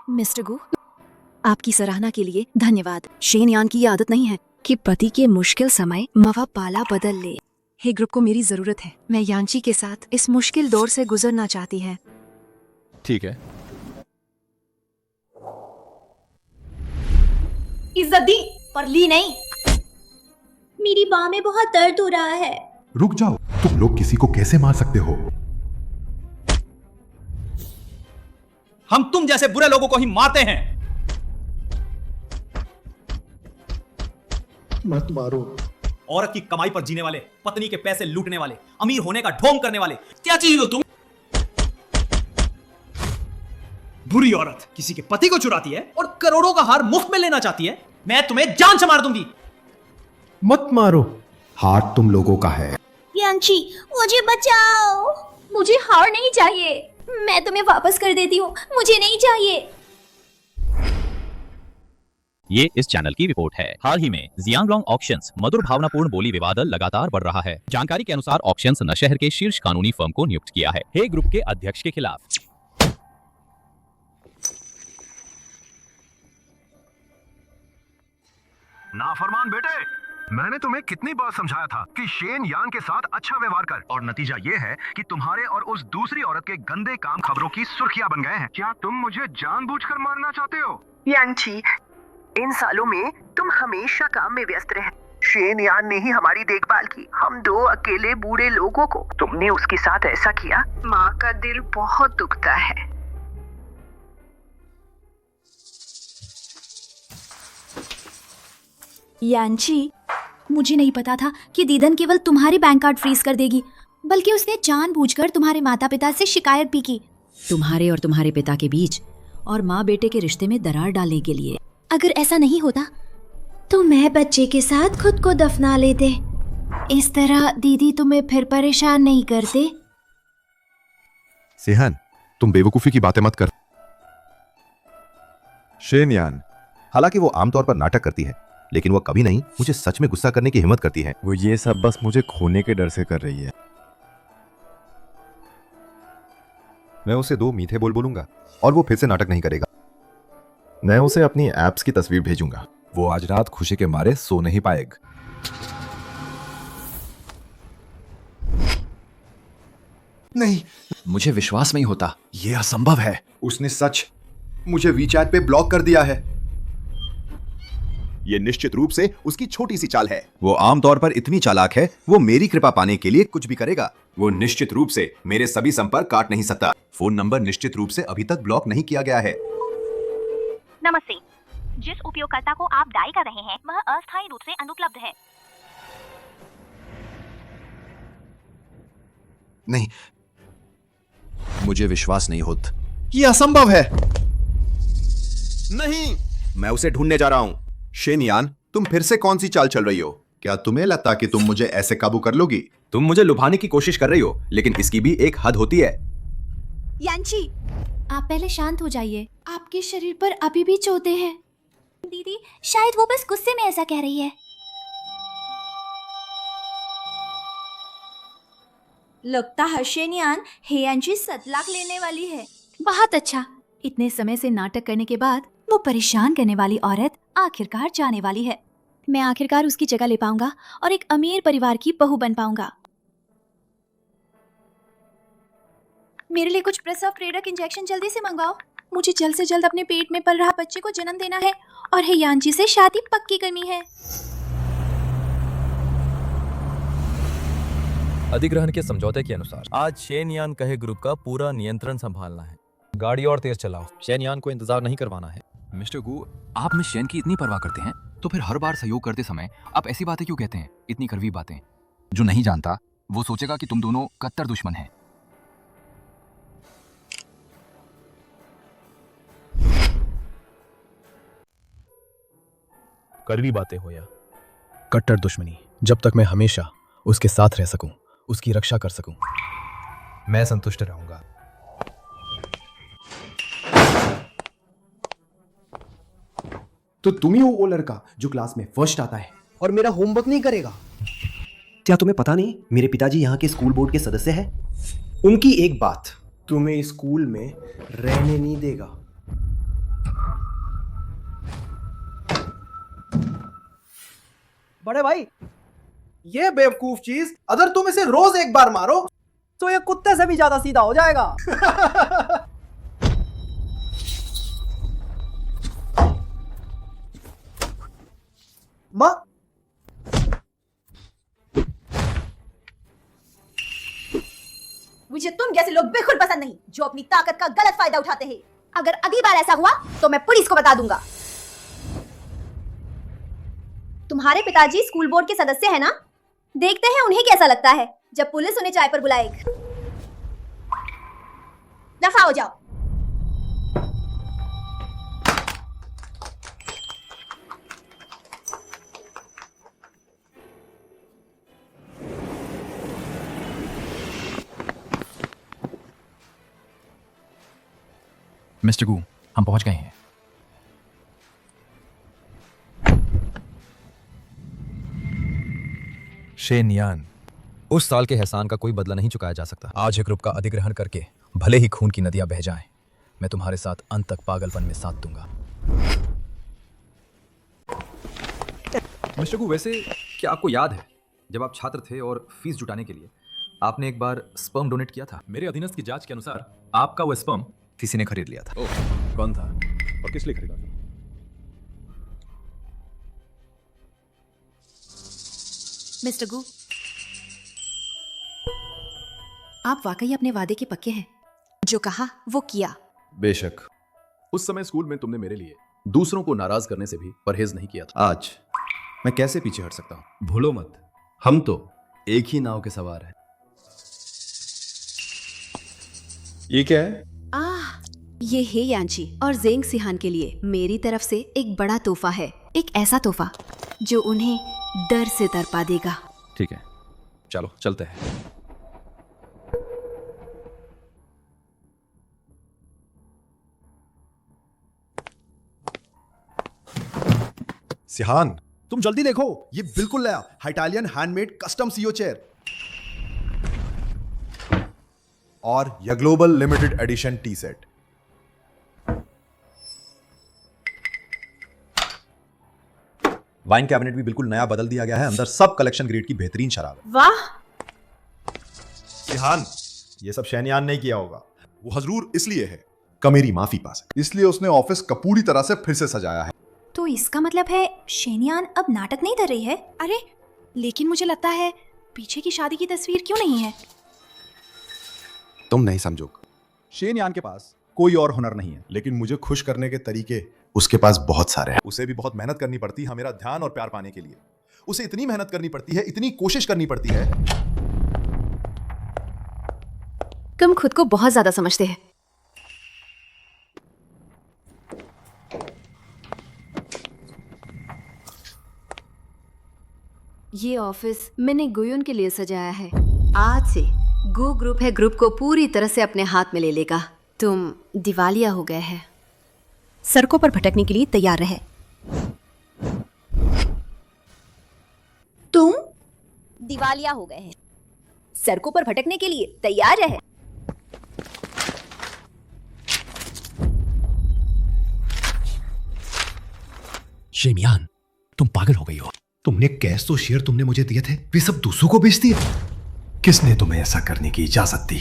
मिस्टर गु, आपकी सराहना के लिए धन्यवाद। शेनयान की ये आदत नहीं है कि पति के मुश्किल समय मवा पाला बदल ले। हे ग्रुप को मेरी जरूरत है। मैं यांची के साथ इस मुश्किल दौर से गुजरना चाहती है। ठीक है। इज्जत दी पर ली नहीं। मेरी बाह में बहुत दर्द हो रहा है। रुक जाओ, तुम लोग किसी को कैसे मार सकते हो? हम तुम जैसे बुरे लोगों को ही मारते हैं। मत मारो। औरत की कमाई पर जीने वाले, पत्नी के पैसे लूटने वाले, अमीर होने का ढोंग करने वाले, क्या चीज हो तुम? बुरी औरत किसी के पति को चुराती है और करोड़ों का हार मुफ्त में लेना चाहती है। मैं तुम्हें जान से मार दूंगी। मत मारो, हार तुम लोगों का है। यांची, मुझे बचाओ। मुझे हार नहीं चाहिए। मैं तुम्हें वापस कर देती हूँ, मुझे नहीं चाहिए। ये इस चैनल की रिपोर्ट है। हाल ही में जियांगरोंग ऑक्शंस मधुर भावनापूर्ण बोली विवाद लगातार बढ़ रहा है। जानकारी के अनुसार ऑक्शंस ने शहर के शीर्ष कानूनी फर्म को नियुक्त किया है हे ग्रुप के अध्यक्ष के खिलाफ। नाफरमान बेटे, मैंने तुम्हें कितनी बार समझाया था कि शेन यांग के साथ अच्छा व्यवहार कर, और नतीजा ये है कि तुम्हारे और उस दूसरी औरत के गंदे काम खबरों की सुर्खियां बन गए हैं। क्या तुम मुझे जानबूझकर मारना चाहते हो? यांची, इन सालों में तुम हमेशा काम में व्यस्त रहे। शेन यान ने ही हमारी देखभाल की, हम 2 अकेले बूढ़े लोगों को। तुमने उसके साथ ऐसा किया, माँ का दिल बहुत दुखता है। यांची, मुझे नहीं पता था कि दीदन केवल तुम्हारी बैंक कार्ड फ्रीज कर देगी, बल्कि उसने जानबूझकर तुम्हारे माता पिता से शिकायत भी की। तुम्हारे और तुम्हारे पिता के बीच और माँ बेटे के रिश्ते में दरार डालने के लिए। अगर ऐसा नहीं होता तो मैं बच्चे के साथ खुद को दफना लेते। इस तरह दीदी तुम्हें फिर परेशान नहीं करते। सिहान, तुम बेवकूफी की बातें मत कर। शेनयान, हालांकि वो आमतौर पर नाटक करती है, लेकिन वो कभी नहीं मुझे सच में गुस्सा करने की हिम्मत करती है। वो ये सब बस मुझे खोने के डर से कर रही है। मैं उसे 2 मीठे बोल बोलूंगा और वो फिर से नाटक नहीं करेगा। मैं उसे अपनी एप्स की तस्वीर भेजूंगा। वो आज रात खुशी के मारे सो नहीं पाएगा। नहीं, मुझे विश्वास नहीं होता। यह असंभव है। उसने सच मुझे वीचैट पे ब्लॉक कर दिया है। ये निश्चित रूप से उसकी छोटी सी चाल है। वो आमतौर पर इतनी चालाक है, वो मेरी कृपा पाने के लिए कुछ भी करेगा। वो निश्चित रूप से मेरे सभी संपर्क काट नहीं सकता। फोन नंबर निश्चित रूप से अभी तक ब्लॉक नहीं किया गया है। नमस्ते, जिस उपयोगकर्ता को आप डायल कर रहे हैं वह अस्थायी रूप से अनुपलब्ध है। नहीं, मुझे विश्वास नहीं होता। ये असंभव है। नहीं, मैं उसे ढूंढने जा रहा हूं। शेनयान, तुम फिर से कौन सी चाल चल रही हो? क्या तुम्हें लगता कि तुम मुझे ऐसे काबू कर लोगी? तुम मुझे लुभाने की कोशिश कर रही हो, लेकिन इसकी भी एक हद होती है। यांची, आप पहले शांत हो जाइए। आपके शरीर पर अभी भी चोटें हैं। दीदी, शायद वो बस गुस्से में ऐसा कह रही है। लगता है शेनयान हेयांची सतलाक लेने वाली है। बहुत अच्छा। इतने समय से नाटक करने के बाद वो परेशान करने वाली औरत आखिरकार जाने वाली है। मैं आखिरकार उसकी जगह ले पाऊंगा और एक अमीर परिवार की बहू बन पाऊंगा। मेरे लिए कुछ प्रसव प्रेरक इंजेक्शन जल्दी से मंगवाओ। मुझे जल्द से जल्द अपने पेट में पल रहा बच्चे को जन्म देना है और हेयांची से शादी पक्की करनी है। अधिग्रहण के समझौते के अनुसार आज शेनयान कहे ग्रुप का पूरा नियंत्रण संभालना है। गाड़ी और तेज चलाओ, शेनयान को इंतजार नहीं करवाना है। मिस्टर गू, आप मिस शेन की इतनी परवाह करते हैं, तो फिर हर बार सहयोग करते समय आप ऐसी बातें क्यों कहते हैं? इतनी कड़वी बातें। जो नहीं जानता वो सोचेगा कि तुम दोनों कट्टर दुश्मन हैं। कड़वी बातें हो या कट्टर दुश्मनी, जब तक मैं हमेशा उसके साथ रह सकूं, उसकी रक्षा कर सकूं, मैं संतुष्ट रहूंगा। तो तुम ही हो वो लड़का जो क्लास में फर्स्ट आता है और मेरा होमवर्क नहीं करेगा। क्या तुम्हें पता नहीं मेरे पिताजी यहाँ के स्कूल बोर्ड के सदस्य हैं? उनकी एक बात तुम्हें स्कूल में रहने नहीं देगा। बड़े भाई, ये बेवकूफ चीज अगर तुम इसे रोज एक बार मारो तो ये कुत्ते से भी ज्यादा सीधा हो जाएगा। माँ, मुझे तुम जैसे लोग बिल्कुल पसंद नहीं, जो अपनी ताकत का गलत फायदा उठाते हैं। अगर अगली बार ऐसा हुआ तो मैं पुलिस को बता दूंगा। तुम्हारे पिताजी स्कूल बोर्ड के सदस्य हैं ना? देखते हैं उन्हें कैसा लगता है जब पुलिस उन्हें चाय पर बुलाएगी। दफा हो जाओ। मिस्टर गू, हम पहुंच गए हैं। शेनयान, उस साल के एहसान का कोई बदला नहीं चुकाया जा सकता। आज ये ग्रुप का अधिग्रहण करके भले ही खून की नदियां बह जाएं, मैं तुम्हारे साथ अंत तक पागलपन में साथ दूंगा। मिस्टर गू, वैसे क्या आपको याद है जब आप छात्र थे और फीस जुटाने के लिए आपने एक बार स्पर्म डोनेट किया था? मेरे अधीनस्थ की जांच के अनुसार आपका वह स्पर्म किसी ने खरीद लिया था। ओह, कौन था और किस लिए खरीदा था? मिस्टर गू, आप वाकई अपने वादे के पक्के हैं। जो कहा वो किया। बेशक, उस समय स्कूल में तुमने मेरे लिए दूसरों को नाराज करने से भी परहेज नहीं किया था। आज मैं कैसे पीछे हट सकता हूं? भूलो मत, हम तो एक ही नाव के सवार हैं। ये क्या है? ये हेयांची और जेंग सिहान के लिए मेरी तरफ से एक बड़ा तोहफा है। एक ऐसा तोहफा जो उन्हें डर से तड़पा देगा। ठीक है, चलो चलते हैं। सिहान, तुम जल्दी देखो, ये बिल्कुल नया Italian handmade custom CO chair और यह global limited edition T set. Wine cabinet भी बिल्कुल नया बदल दिया गया है। अंदर सब कलेक्शन ग्रेड की बेहतरीन शराब है। वाह! सिहान, ये सब शेनयान नहीं किया होगा। वो हजरूर इसलिए है का मेरी माफी पा सके, इसलिए उसने ऑफिस का पूरी तरह से फिर से सजाया है। तो इसका मतलब है शेनयान अब नाटक नहीं कर रही है? अरे, लेकिन मुझे लगता है पीछे की शादी की तस्वीर क्यों नहीं है? तुम नहीं समझोगे। शेनयान के पास कोई और हुनर नहीं है, लेकिन मुझे खुश करने के तरीके उसके पास बहुत सारे हैं। उसे भी बहुत मेहनत करनी पड़ती है मेरा ध्यान और प्यार पाने के लिए। उसे इतनी मेहनत करनी पड़ती है, इतनी कोशिश करनी पड़ती है तुम खुद को बहुत ज्यादा समझते हैं। ये ऑफिस मैंने गुयुन के लिए सजाया है। आज से गु ग्रुप है ग्रुप को पूरी तरह से अपने हाथ में ले लेगा। तुम दिवालिया हो गए हैं। सड़कों पर भटकने के लिए तैयार रहे। तुम दिवालिया हो गए हैं। सड़कों पर भटकने के लिए तैयार रहे। शेमियान, तुम पागल हो गई हो। तुमने कैश तो शेयर तुमने मुझे दिए थे, वे सब दूसरों को बेच दिए। किसने तुम्हें ऐसा करने की इजाजत दी?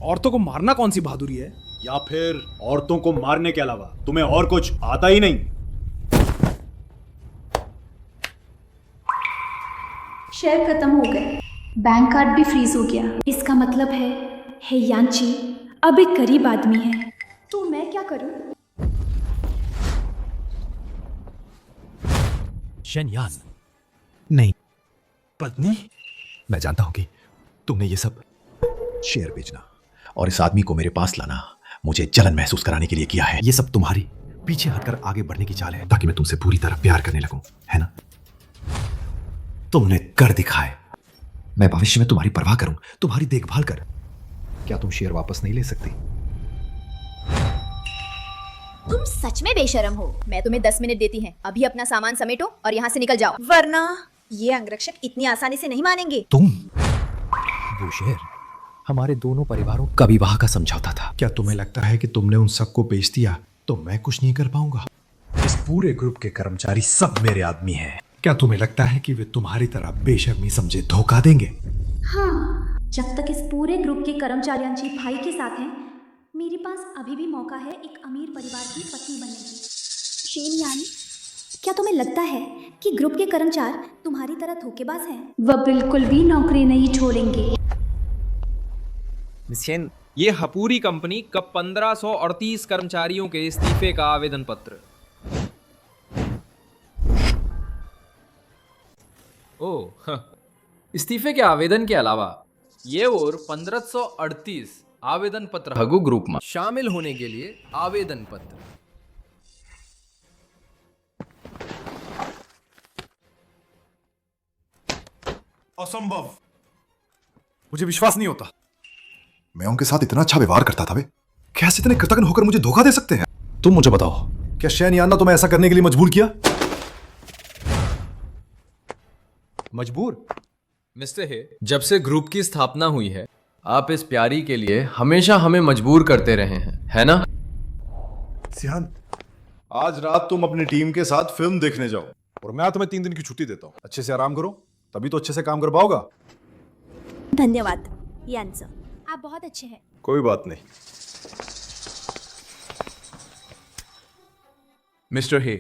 औरतों को मारना कौन सी बहादुरी है? या फिर औरतों को मारने के अलावा तुम्हें और कुछ आता ही नहीं? शेयर खत्म हो गए, बैंक कार्ड भी फ्रीज हो गया। इसका मतलब है यांची अब एक गरीब आदमी है। तो मैं क्या करूं? शेनयान, नहीं। पत्नी? मैं जानता हूं कि तुमने ये सब शेयर बेचना और इस आदमी को मेरे पास लाना मुझे जलन महसूस कराने के लिए किया है। ये सब तुम्हारी पीछे हटकर आगे बढ़ने की चाल है, ताकि मैं तुमसे पूरी तरह प्यार करने लगूं, है ना? तुमने कर दिखाए। मैं भविष्य में तुम्हारी परवाह करूं, तुम्हारी देखभाल कर। क्या तुम शेयर वापस नहीं ले सकती? तुम सच में बेशरम हो। मैं तुम्हें 10 मिनट देती हैं। अभी अपना सामान समेटो और यहाँ से निकल जाओ, वरना ये अंगरक्षक इतनी आसानी से नहीं मानेंगे। तुम वो शेयर हमारे दोनों परिवारों का विवाह का समझौता था। क्या तुम्हें लगता है कि तुमने उन सबको बेच दिया तो मैं कुछ नहीं कर पाऊंगा? इस पूरे ग्रुप के कर्मचारी सब मेरे आदमी हैं। क्या तुम्हें लगता है कि वे तुम्हारी तरह बेशर्मी समझे धोखा देंगे? हाँ, जब तक इस पूरे ग्रुप के कर्मचारी यांची भाई के साथ हैं, मेरे पास अभी भी मौका है एक अमीर परिवार की पत्नी बनने की। शेनयान, क्या तुम्हें लगता है कि ग्रुप के कर्मचारी तुम्हारी तरह धोखेबाज हैं? वह बिल्कुल भी नौकरी नहीं छोड़ेंगे। मिस शेन, ये हपूरी कंपनी का 1538 कर्मचारियों के इस्तीफे का आवेदन पत्र। ओह, इस्तीफे के आवेदन के अलावा ये और 1538 आवेदन पत्र हगु ग्रुप में शामिल होने के लिए आवेदन पत्र। असंभव, मुझे विश्वास नहीं होता। मैं उनके साथ इतना अच्छा व्यवहार करता था, वे कैसे इतने कृतज्ञ होकर मुझे धोखा दे सकते हैं? तुम मुझे बताओ, क्या शेनयान ने तुम्हें ऐसा करने के लिए मजबूर किया? मजबूर? मिस्टर हे, जब से ग्रुप की स्थापना हुई है, आप इस प्यारी के लिए हमेशा हमें मजबूर करते रहे हैं, है ना? सिहान, आज रात तुम अपनी टीम के साथ फिल्म देखने जाओ और मैं तुम्हें 3 दिन की छुट्टी देता हूँ। अच्छे से आराम करो, तभी तो अच्छे से काम कर पाओगा। धन्यवाद यान सर, आप बहुत अच्छे हैं। कोई बात नहीं। मिस्टर हे,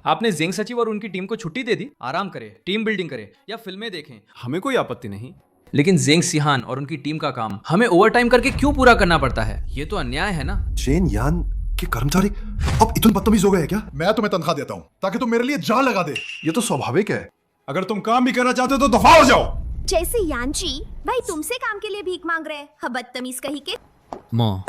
आपने जेंग सचिव और उनकी टीम को छुट्टी दे दी। आराम करें, टीम बिल्डिंग करें या फिल्में देखें, हमें कोई आपत्ति नहीं। लेकिन जेंग सिहान और उनकी टीम का काम हमें ओवरटाइम करके क्यों पूरा करना पड़ता है? ये तो अन्याय है ना? शेनयान के कर्मचारी अब इतने बदतमीज हो गए हैं क्या? मैं तुम्हें तनख्वाह देता हूँ ताकि तुम मेरे लिए जान लगा दे। ये तो स्वाभाविक है। अगर तुम काम भी करना चाहते हो तो दफा हो जाओ। जैसे यांची भाई तुमसे काम के लिए भीख मांग रहे हैं, हाँ बदतमीज कही के। माँ,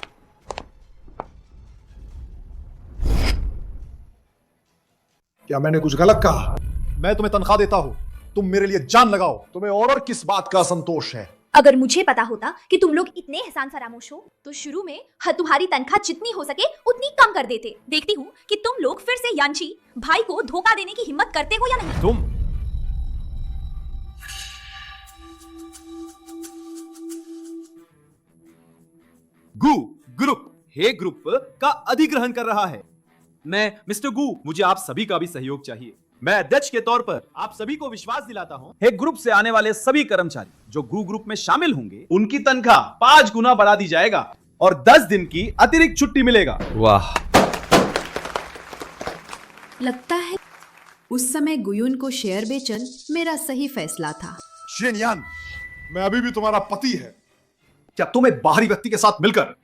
क्या मैंने कुछ गलत कहा? मैं तुम्हें तनख्वाह देता हूँ, तुम मेरे लिए जान लगाओ। तुम्हें और किस बात का संतोष है? अगर मुझे पता होता कि तुम लोग इतने एहसान फरामोश हो तो शुरू में तुम्हारी तनख्वाह जितनी हो सके उतनी कम कर देते। देखती हूँ कि तुम लोग फिर से यांची भाई को धोखा देने की हिम्मत करते हो या नहीं। तुम गु ग्रुप हे ग्रुप का अधिग्रहण कर रहा है। मैं मिस्टर गु, मुझे आप सभी का भी सहयोग चाहिए। मैं अध्यक्ष के तौर पर आप सभी को विश्वास दिलाता हूं, हे ग्रुप से आने वाले सभी कर्मचारी जो गु ग्रुप में शामिल होंगे, उनकी तनख्वाह 5 गुना बढ़ा दी जाएगा और 10 दिन की अतिरिक्त छुट्टी मिलेगा। वाह, लगता है उस समय गुयुन को शेयर बेचन मेरा सही फैसला था। शेनयान, मैं अभी भी तुम्हारा पति है। क्या तुम एक बाहरी व्यक्ति के साथ मिलकर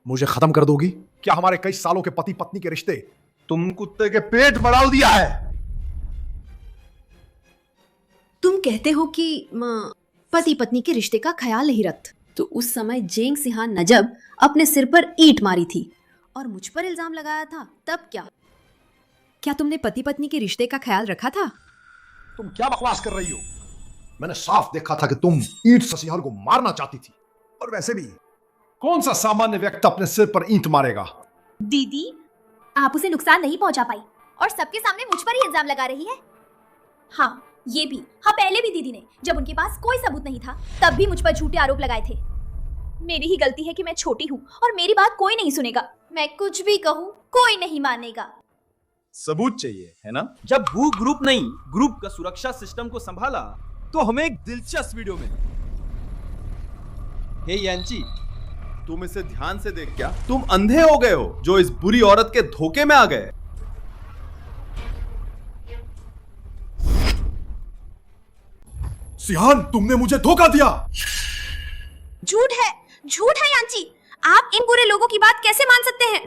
मुझे खत्म कर दोगी? क्या हमारे कई सालों के पति पत्नी के रिश्ते तुम कुत्ते के पेट में डाल दिया है? तुम कहते हो कि पति पत्नी के रिश्ते का ख्याल नहीं रखते। तो उस समय जेंग सिहान नजब अपने सिर पर ईंट मारी थी और मुझ पर इल्जाम लगाया था, तब क्या तुमने पति पत्नी के रिश्ते का ख्याल रखा था? तुम क्या बकवास कर रही हो? मैंने साफ देखा था कि तुम ईंट से सिहान को मारना चाहती थी। और वैसे भी कौन सा सामान्य व्यक्ति अपने सिर पर ईंट मारेगा? दीदी, आप उसे नुकसान नहीं पहुंचा पाई और सबके सामने मुझ पर ही इल्जाम लगा रही है। हाँ, ये भी। हाँ, पहले भी दीदी ने, जब उनके पास कोई सबूत नहीं था, तब भी मुझ पर झूठे आरोप लगाए थे। मेरी ही गलती है कि मैं छोटी हूँ और मेरी बात कोई नहीं सुनेगा। मैं कुछ भी कहूँ, कोई नहीं मानेगा। सबूत चाहिए है ना? जब वो ग्रुप नहीं, ग्रुप का सुरक्षा सिस्टम को संभाला तो हमें एक दिलचस्प वीडियो मिली। हे यांची, तुम इसे ध्यान से देख। क्या तुम अंधे हो गए हो जो इस बुरी औरत के धोखे में आ गए? सिहान, तुमने मुझे धोखा दिया। झूठ है यांची। आप इन बुरे लोगों की बात कैसे मान सकते हैं?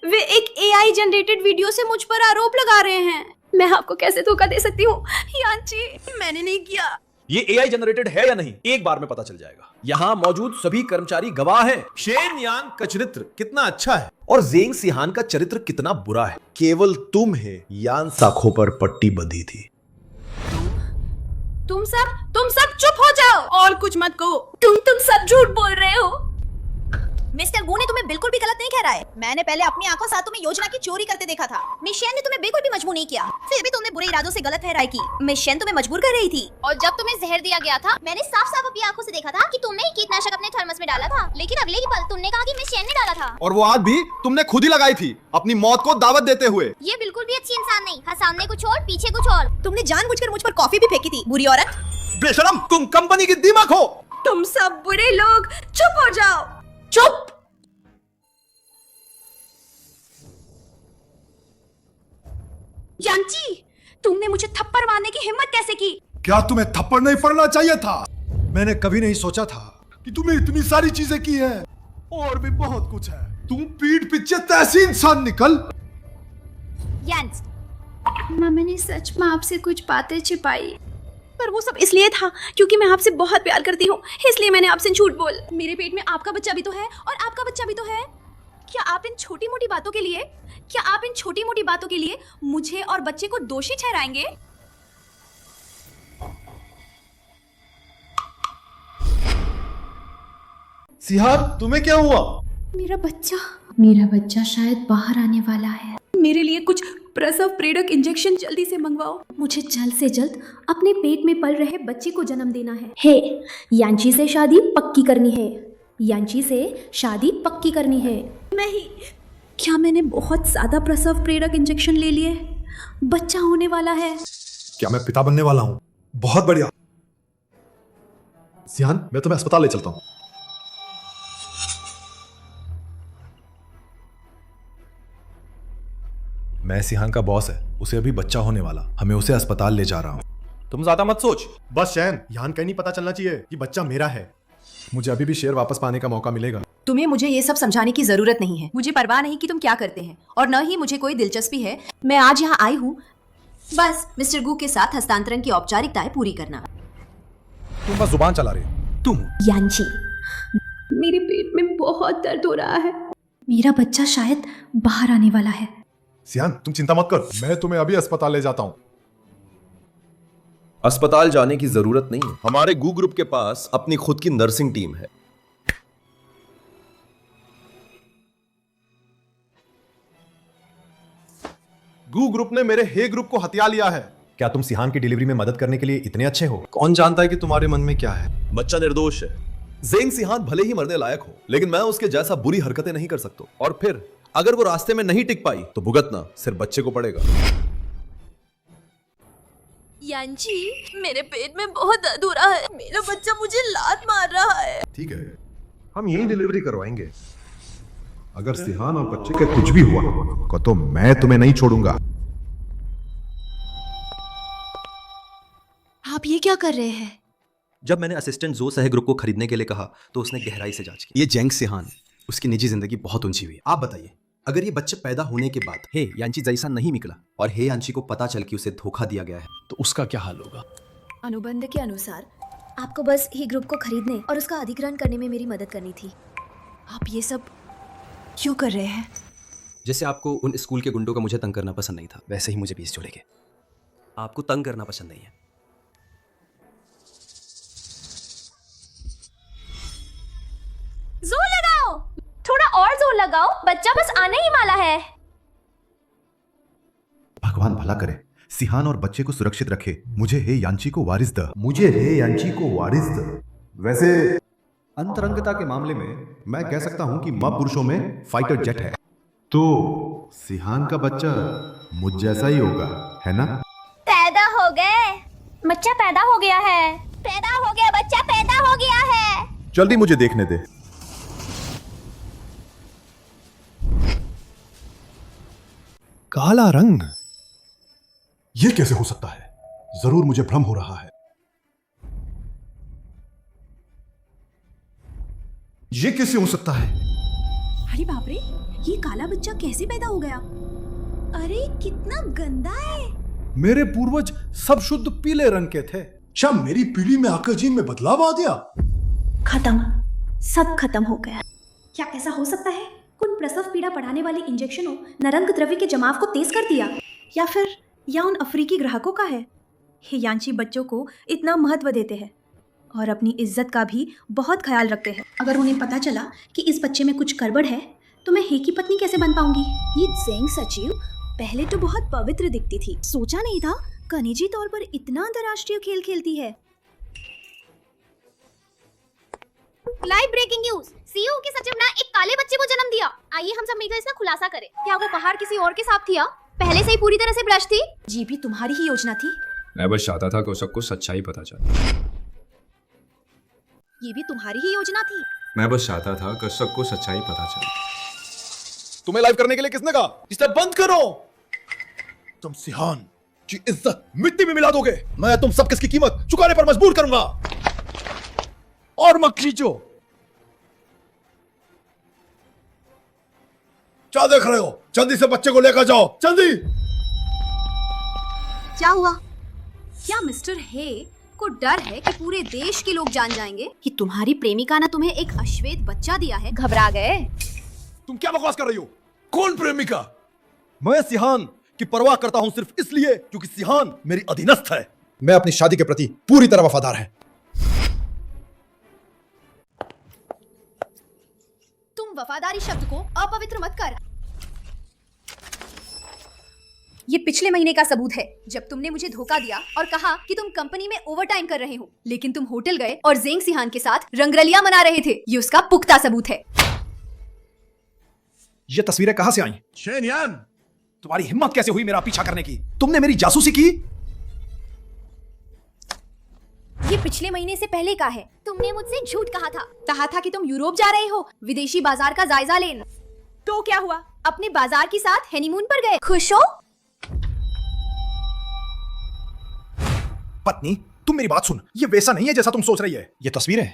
वे एक AI जनरेटेड वीडियो से मुझ पर आरोप लगा रहे हैं। मैं आपको कैसे धोखा दे सकती हूँ? यांची, मैंने नहीं किया। ये AI जनरेटेड है या नहीं, एक बार में पता चल जाएगा। यहाँ मौजूद सभी कर्मचारी गवाह हैं। शेन यांग का चरित्र कितना अच्छा है और जेंग सिहान का चरित्र कितना बुरा है। केवल तुम है यान साखों पर पट्टी बंधी थी। तुम सब चुप हो जाओ और कुछ मत कहो। तुम सब झूठ बोल रहे हो। मिस्टर गू ने तुम्हें बिल्कुल भी गलत नहीं कह रहा है। मैंने पहले अपनी आंखों साथ तुम्हें योजना की चोरी करते देखा था। मिशेन ने तुम्हें बिल्कुल भी मजबूर नहीं किया, फिर भी तुमने बुरे इरादों से गलत ठहराई की। मिशेन तुम्हें मजबूर कर रही थी। और जब तुम्हें जहर दिया गया था, मैंने साफ साफ अपनी आंखों से देखा था कि तुमने ही कीटनाशक अपने थर्मस में डाला था, लेकिन अगले ही पल तुमने कहा कि मिशेन ने डाला था। और वो आग भी तुमने खुद ही लगाई थी, अपनी मौत को दावत देते हुए। ये बिल्कुल भी अच्छी इंसान नहीं। हाँ, सामने कुछ और, पीछे कुछ और। तुमने जानबूझकर मुझ पर कॉफी भी फेंकी थी, बुरी औरत। बेशरम, तुम कंपनी की दीमक हो। तुम सब बुरे लोग चुप हो जाओ। चुप। यांची, तुमने मुझे थप्पड़ मारने की हिम्मत कैसे की? क्या तुम्हें थप्पड़ नहीं पड़ना चाहिए था? मैंने कभी नहीं सोचा था कि तुमने इतनी सारी चीजें की हैं और भी बहुत कुछ है। तुम पीठ पीछे तैसी इंसान निकल। यांस, मैंने सच में आपसे कुछ बातें छिपाई, पर वो सब इसलिए था क्योंकि मैं आपसे बहुत प्यार करती हूँ, इसलिए मैंने आपसे झूठ बोल। मेरे पेट में आपका बच्चा भी तो है और आपका बच्चा भी तो है। क्या आप इन छोटी मोटी बातों के लिए मुझे और बच्चे को दोषी ठहराएंगे? सिहान, तुम्हें क्या हुआ? मेरा बच्चा शायद बाहर आने वाला है। मेरे लिए कुछ प्रसव प्रेरक इंजेक्शन जल्दी से मंगवाओ। मुझे जल्द से जल्द अपने पेट में पल रहे बच्चे को जन्म देना है। हे, यांची से शादी पक्की करनी है। नहीं, क्या मैंने बहुत ज्यादा प्रसव प्रेरक इंजेक्शन ले लिए? बच्चा होने वाला है। क्या मैं पिता बनने वाला हूँ? बहुत बढ़िया। सिहान, मैं तुम्हें अस्पताल ले चलता हूँ। मैं सिहान का बॉस है, उसे अभी बच्चा होने वाला, हमें उसे अस्पताल ले जा रहा हूँ। तुम ज्यादा मत सोच। बस शैन, यान कहीं नहीं पता चलना चाहिए कि बच्चा मेरा है। मुझे अभी भी शेयर वापस पाने का मौका मिलेगा। तुम्हें मुझे ये सब समझाने की जरूरत नहीं है। मुझे परवाह नहीं कि तुम क्या करते हैं और न ही मुझे कोई दिलचस्पी है। मैं आज यहाँ आई हूँ बस मिस्टर गू के साथ हस्तांतरण की औपचारिकताएं पूरी करना। तुम बस जुबान चला रहे हो। तुम यांची, मेरे पेट में बहुत दर्द हो रहा है। मेरा बच्चा शायद बाहर आने वाला है। सिहान, तुम चिंता मत कर, मैं तुम्हें अभी अस्पताल ले जाता हूँ। अस्पताल जाने की जरूरत नहीं है, हमारे गू ग्रुप के पास अपनी खुद की नर्सिंग टीम है। गू ग्रुप ने मेरे हे ग्रुप को हथिया लिया है। क्या तुम सिहान की डिलीवरी में मदद करने के लिए इतने अच्छे हो? कौन जानता है कि तुम्हारे मन में क्या है? बच्चा निर्दोष है। जेंग सिहान भले ही मरने लायक हो, लेकिन मैं उसके जैसा बुरी हरकतें नहीं कर सकता। और फिर अगर वो रास्ते में नहीं टिक पाई तो भुगतना सिर्फ बच्चे को पड़ेगा। यांची, मेरे पेट में बहुत दर्द हो रहा है। मेरा बच्चा मुझे लात मार रहा है। ठीक है, हम यही डिलीवरी करवाएंगे। अगर सिहान और बच्चे के कुछ भी हुआ तो मैं तुम्हें नहीं छोड़ूंगा। आप ये क्या कर रहे हैं? जब मैंने असिस्टेंट जो सह ग्रुप को खरीदने के लिए कहा तो उसने गहराई से जांच की। ये जेंग सिहान, उसकी निजी जिंदगी बहुत ऊंची हुई है। आप बताइए, अगर ये बच्चे पैदा होने के बाद हे यांची जैसा नहीं निकला और हे यांची को पता चल कि उसे धोखा दिया गया है तो उसका क्या हाल होगा? अनुबंध के अनुसार आपको बस ही ग्रुप को खरीदने और उसका अधिग्रहण करने में मेरी मदद करनी थी। आप ये सब क्यों कर रहे हैं? जैसे आपको उन स्कूल के गुंडों का मुझे तंग करना पसंद नहीं था, वैसे ही मुझे भी इस जोड़े के आपको तंग करना पसंद नहीं है। जोर लगाओ, थोड़ा और जोर लगाओ, बच्चा बस आने ही वाला है। भगवान भला करे, सिहान और बच्चे को सुरक्षित रखे। मुझे हे यांची को वारिस द, मुझे हे यांची को वारिस द। वैसे अंतरंगता के मामले में मैं कह सकता हूं कि मां पुरुषों में फाइटर जेट है, तो सिहान का बच्चा मुझ जैसा ही होगा, है ना? पैदा हो गए, बच्चा पैदा हो गया है, पैदा हो गया, बच्चा पैदा हो गया है। जल्दी मुझे देखने दे। काला रंग, ये कैसे हो सकता है? जरूर मुझे भ्रम हो रहा है। ये कैसे हो सकता है? अरे बाप रे, ये काला बच्चा कैसे पैदा हो गया? अरे कितना गंदा है। मेरे पूर्वज सब शुद्ध पीले रंग के थे, क्या मेरी पीढ़ी में आकर जीन में बदलाव आ गया? खत्म, सब खत्म हो गया। क्या ऐसा हो सकता है? उन प्रसव पीड़ा बढ़ाने वाले इंजेक्शनों नरंग द्रव्य के जमाव को तेज कर दिया, या फिर उन अफ्रीकी ग्राहकों का है। हे यांची बच्चों को इतना महत्व देते हैं और अपनी इज्जत का भी बहुत ख्याल रखते हैं। अगर उन्हें पता चला कि इस बच्चे में कुछ गड़बड़ है तो मैं हे की पत्नी कैसे बन पाऊंगी? ये ज़ेंग सचिव पहले तो बहुत पवित्र दिखती थी, सोचा नहीं था कनिजी तौर पर इतना अंतर्राष्ट्रीय खेल खेलती है। लाइव ब्रेकिंग न्यूज, सीईओ के सचिव ने एक काले बच्चे को जन्म दिया। आइए हम सब मिलकर इसका खुलासा करें। क्या वो पहाड़ किसी और के साथ थी? पहले से ही पूरी तरह से भ्रष्ट थी? जीपी तुम्हारी ही योजना थी। मैं बस चाहता था कि सबको सच्चाई पता चले। ये भी तुम्हारी ही योजना थी। मैं बस चाहता था कि सबको सच्चाई पता चले। तुम्हें लाइव करने के लिए किसने कहा? इसे बंद करो। तुम सिहान की इज्जत मिट्टी में मिला दोगे। मैं तुम सब किसकी कीमत चुकाने पर मजबूर करूंगा। और मत खींचो। क्या देख रहे हो? जल्दी से बच्चे को लेकर जाओ, जल्दी। क्या हुआ? क्या मिस्टर हे को डर है कि पूरे देश के लोग जान जाएंगे कि तुम्हारी प्रेमिका ने तुम्हें एक अश्वेत बच्चा दिया है? घबरा गए? तुम क्या बकवास कर रही हो? कौन प्रेमिका? मैं सिहान की परवाह करता हूं सिर्फ इसलिए क्योंकि सिहान मेरी अधीनस्थ है। मैं अपनी शादी के प्रति पूरी तरह वफादार है। तुम वफादारी शब्द को अपवित्र मत कर। ये पिछले महीने का सबूत है, जब तुमने मुझे धोखा दिया और कहा कि तुम कंपनी में ओवरटाइम कर रहे हो, लेकिन तुम होटल गए और ज़ेंग सिहान के साथ रंगरलिया मना रहे थे। ये उसका पुख्ता सबूत है। ये तस्वीरें कहां से आई? शेन यान, तुम्हारी हिम्मत कैसे हुई मेरा पीछा करने की? तुमने मेरी जासूसी की? ये पिछले महीने से पहले का है। तुमने मुझसे झूठ कहा था कि तुम यूरोप जा रहे हो विदेशी बाजार का जायजा लेने। तो क्या हुआ? अपने बाजार के साथ हनीमून पर गए। खुश हो? पत्नी, तुम मेरी बात सुन। ये वैसा नहीं है जैसा तुम सोच रही है। ये तस्वीरें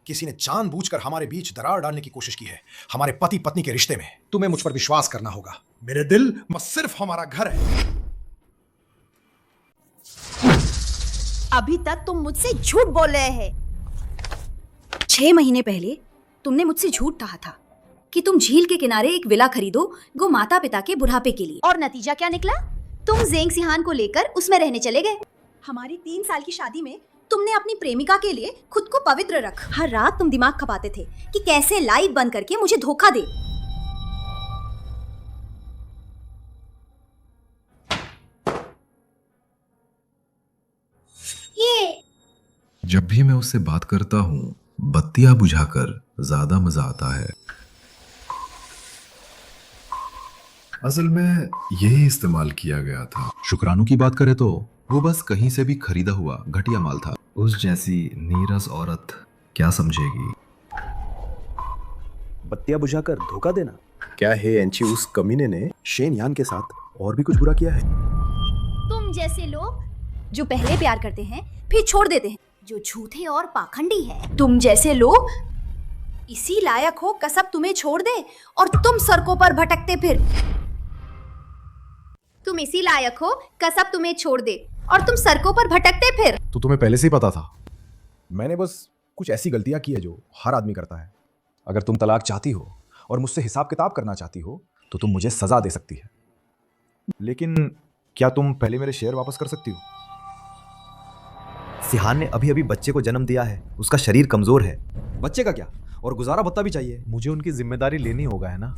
किसी ने जानबूझकर हमारे बीच दरार डालने की कोशिश की है, हमारे पति पत्नी के रिश्ते में। तुम्हें मुझ पर विश्वास करना होगा। मेरे दिल में सिर्फ हमारा घर है। अभी तक तुम मुझसे झूठ बोल रहे हैं। 6 महीने पहले तुमने मुझसे झूठ कहा था कि तुम झील के किनारे एक विला खरीदो गो माता पिता के बुढ़ापे के लिए, और नतीजा क्या निकला? तुम ज़ेंग सिहान को लेकर उसमें रहने चले गए। हमारी 3 साल की शादी में तुमने अपनी प्रेमिका के लिए खुद को पवित्र रख। हर रात तुम दिमाग खपाते थे कि कैसे लाइट बंद करके मुझे धोखा दे। ये जब भी मैं उससे बात करता हूँ, बत्तियां बुझाकर ज्यादा मजा आता है। असल में यही इस्तेमाल किया गया था। शुक्रानू की बात करें तो वो बस कहीं से भी खरीदा हुआ घटिया माल था। उस जैसी नीरस औरत क्या समझेगी? बत्तियां बुझाकर धोखा देना? क्या है एंची उस कमीने ने शेन यान के साथ और भी कुछ बुरा किया है? तुम जैसे लोग जो पहले प्यार करते हैं फिर छोड़ देते हैं, जो झूठे और पाखंडी है। तुम जैसे लोग इसी लायक हो कसब तुम्हें छोड़ दे और तुम सड़कों पर भटकते फिर। तुम इसी लायक हो कसब तुम्हें छोड़ दे और तुम सड़कों पर भटकते फिर। तो तुम्हें पहले से ही पता था? मैंने बस कुछ ऐसी गलतियां की है जो हर आदमी करता है। अगर तुम तलाक चाहती हो और मुझसे हिसाब किताब करना चाहती हो तो तुम मुझे सजा दे सकती है, लेकिन क्या तुम पहले मेरे शेयर वापस कर सकती हो? सिहान ने अभी अभी बच्चे को जन्म दिया है, उसका शरीर कमजोर है। बच्चे का क्या, और गुजारा भत्ता भी चाहिए। मुझे उनकी जिम्मेदारी लेनी होगा, है ना?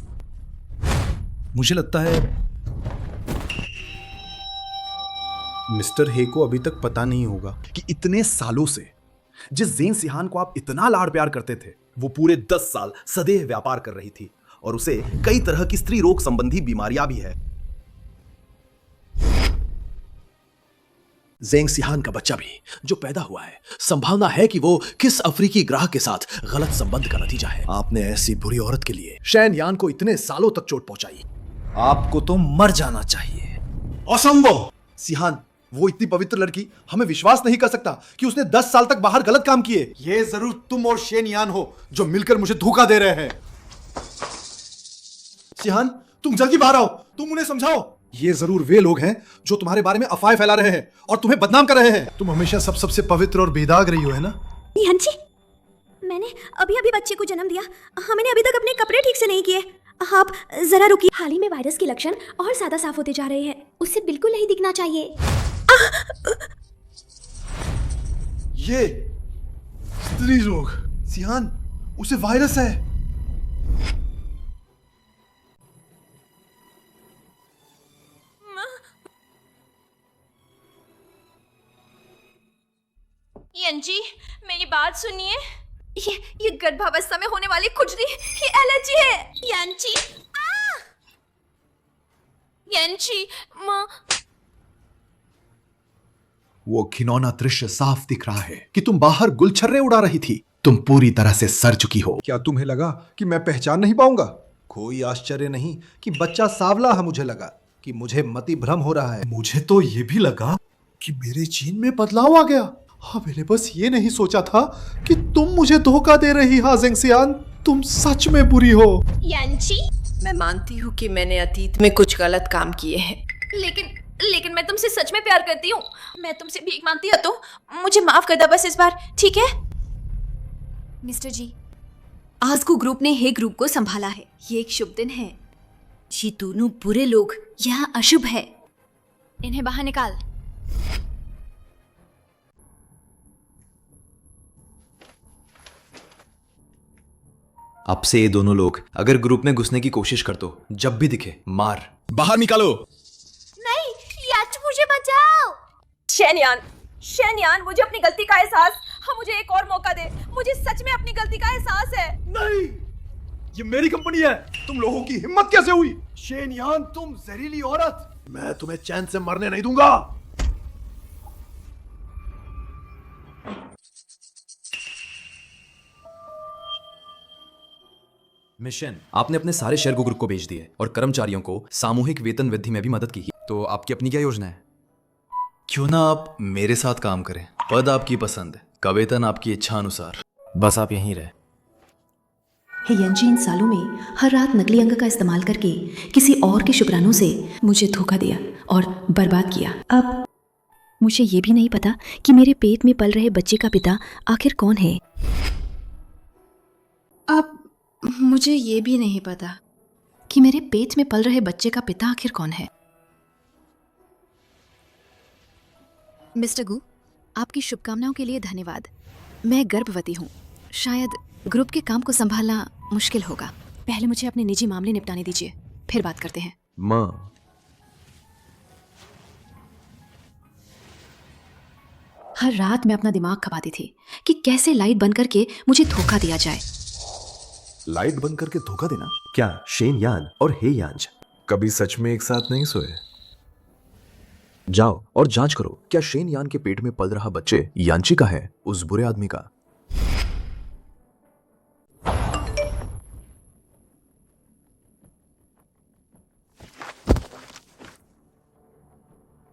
मुझे लगता है मिस्टर हे को अभी तक पता नहीं होगा कि इतने सालों से जिस ज़ेन सिहान को आप इतना लाड़ प्यार करते थे, वो पूरे 10 साल सदैव व्यापार कर रही थी और उसे कई तरह की स्त्री रोग संबंधी बीमारियां भी है। ज़ेंग सिहान का बच्चा भी जो पैदा हुआ है, संभावना है कि वो किस अफ्रीकी ग्राहक के साथ गलत संबंध का नतीजा है। आपने ऐसी बुरी औरत के लिए शैन यान को इतने सालों तक चोट पहुंचाई। आपको तो मर जाना चाहिए। असंभव! सिहान, वो इतनी पवित्र लड़की, हमें विश्वास नहीं कर सकता कि उसने 10 साल तक बाहर गलत काम किए। ये जरूर तुम और शेन यान हो जो मिलकर मुझे धोखा दे रहे हैं। सिहान, तुम जल्दी बाहर आओ, तुम उन्हें समझाओ। ये जरूर वे लोग हैं जो तुम्हारे बारे में अफवाहें फैला रहे हैं और तुम्हें बदनाम कर रहे हैं। तुम हमेशा सबसे पवित्र और बेदाग रही हो, है ना? यांची, मैंने अभी अभी बच्चे को जन्म दिया। मैंने अभी तक अपने कपड़े ठीक से नहीं किए। आप जरा रुकिए। हाल ही में वायरस के लक्षण और ज्यादा साफ होते जा रहे हैं, उससे बिल्कुल नहीं दिखना चाहिए। ये स्त्री रोग, सिहान, उसे वायरस है। यांची, मेरी बात सुनिए। ये गर्भावस्था में होने वाली खुजली, ये एलर्जी है। यांची, यांची, माँ। वो घिनौना दृश्य साफ दिख रहा है कि तुम बाहर गुलछर्रे उड़ा रही थी। तुम पूरी तरह से सड़ चुकी हो। क्या तुम्हें लगा कि मैं पहचान नहीं पाऊंगा? कोई आश्चर्य नहीं कि बच्चा सांवला है। मुझे लगा कि मुझे मति भ्रम हो रहा है। मुझे तो ये भी लगा कि मेरे जीन में बदलाव आ गया। हाँ, मैंने बस ये नहीं सोचा था कि तुम मुझे धोखा दे रही। हाँ ज़ेंग सिहान, तुम सच में बुरी हो। यांची, मैं मानती हूँ कि मैंने अतीत में कुछ गलत काम किए हैं, लेकिन मैं तुमसे सच में प्यार करती हूँ। मैं तुमसे भीख मांगती हूँ, तो मुझे माफ कर दो बस इस बार, ठीक है? मिस्टर जी, आजकू ग्रुप ने हे ग्रुप को संभाला है। ये एक शुभ दिन है। ये दोनों बुरे लोग यहाँ अशुभ है। इन्हें बाहर निकाल। अब से ये दोनों लोग अगर ग्रुप में घुसने की कोशिश कर दो, जब भी दिखे मार। बाहर निकालो। नहीं, याच, मुझे बचाओ। शेनयान, मुझे अपनी गलती का एहसास। हाँ, मुझे एक और मौका दे। मुझे सच में अपनी गलती का एहसास है। नहीं, ये मेरी कंपनी है। तुम लोगों की हिम्मत कैसे हुई? शेन यान, तुम जहरीली औरत, मैं तुम्हें चैन से मरने नहीं दूंगा। मिशन, आपने अपने सारे शेयर को ग्रुप को बेच दिए और कर्मचारियों को सामूहिक वेतन वृद्धि में भी मदद की है। तो आपकी अपनी क्या योजना है? क्यों ना आप मेरे साथ काम करें। पद आपकी पसंद है, का वेतन आपकी इच्छा अनुसार। बस आप यहीं रहे। यांची इन सालों में हर रात नकली अंग का इस्तेमाल करके किसी और के शुक्राणु से मुझे धोखा दिया और बर्बाद किया। अब मुझे ये भी नहीं पता कि मेरे पेट में पल रहे बच्चे का पिता आखिर कौन है। अब मुझे ये भी नहीं पता कि मेरे पेट में पल रहे बच्चे का पिता आखिर कौन है। मिस्टर गू, आपकी शुभकामनाओं के लिए धन्यवाद। मैं गर्भवती हूँ। शायद ग्रुप के काम को संभालना मुश्किल होगा। पहले मुझे अपने निजी मामले निपटाने दीजिए, फिर बात करते हैं। माँ, हर रात मैं अपना दिमाग खपाती थी कि कैसे लाइट बंद करके मुझे धोखा दिया जाए। लाइट बंद करके धोखा देना? क्या शेन यान और हे यांज कभी सच में एक साथ नहीं सोए? जाओ और जांच करो, क्या शेन यान के पेट में पल रहा बच्चे यांची का है, उस बुरे आदमी का?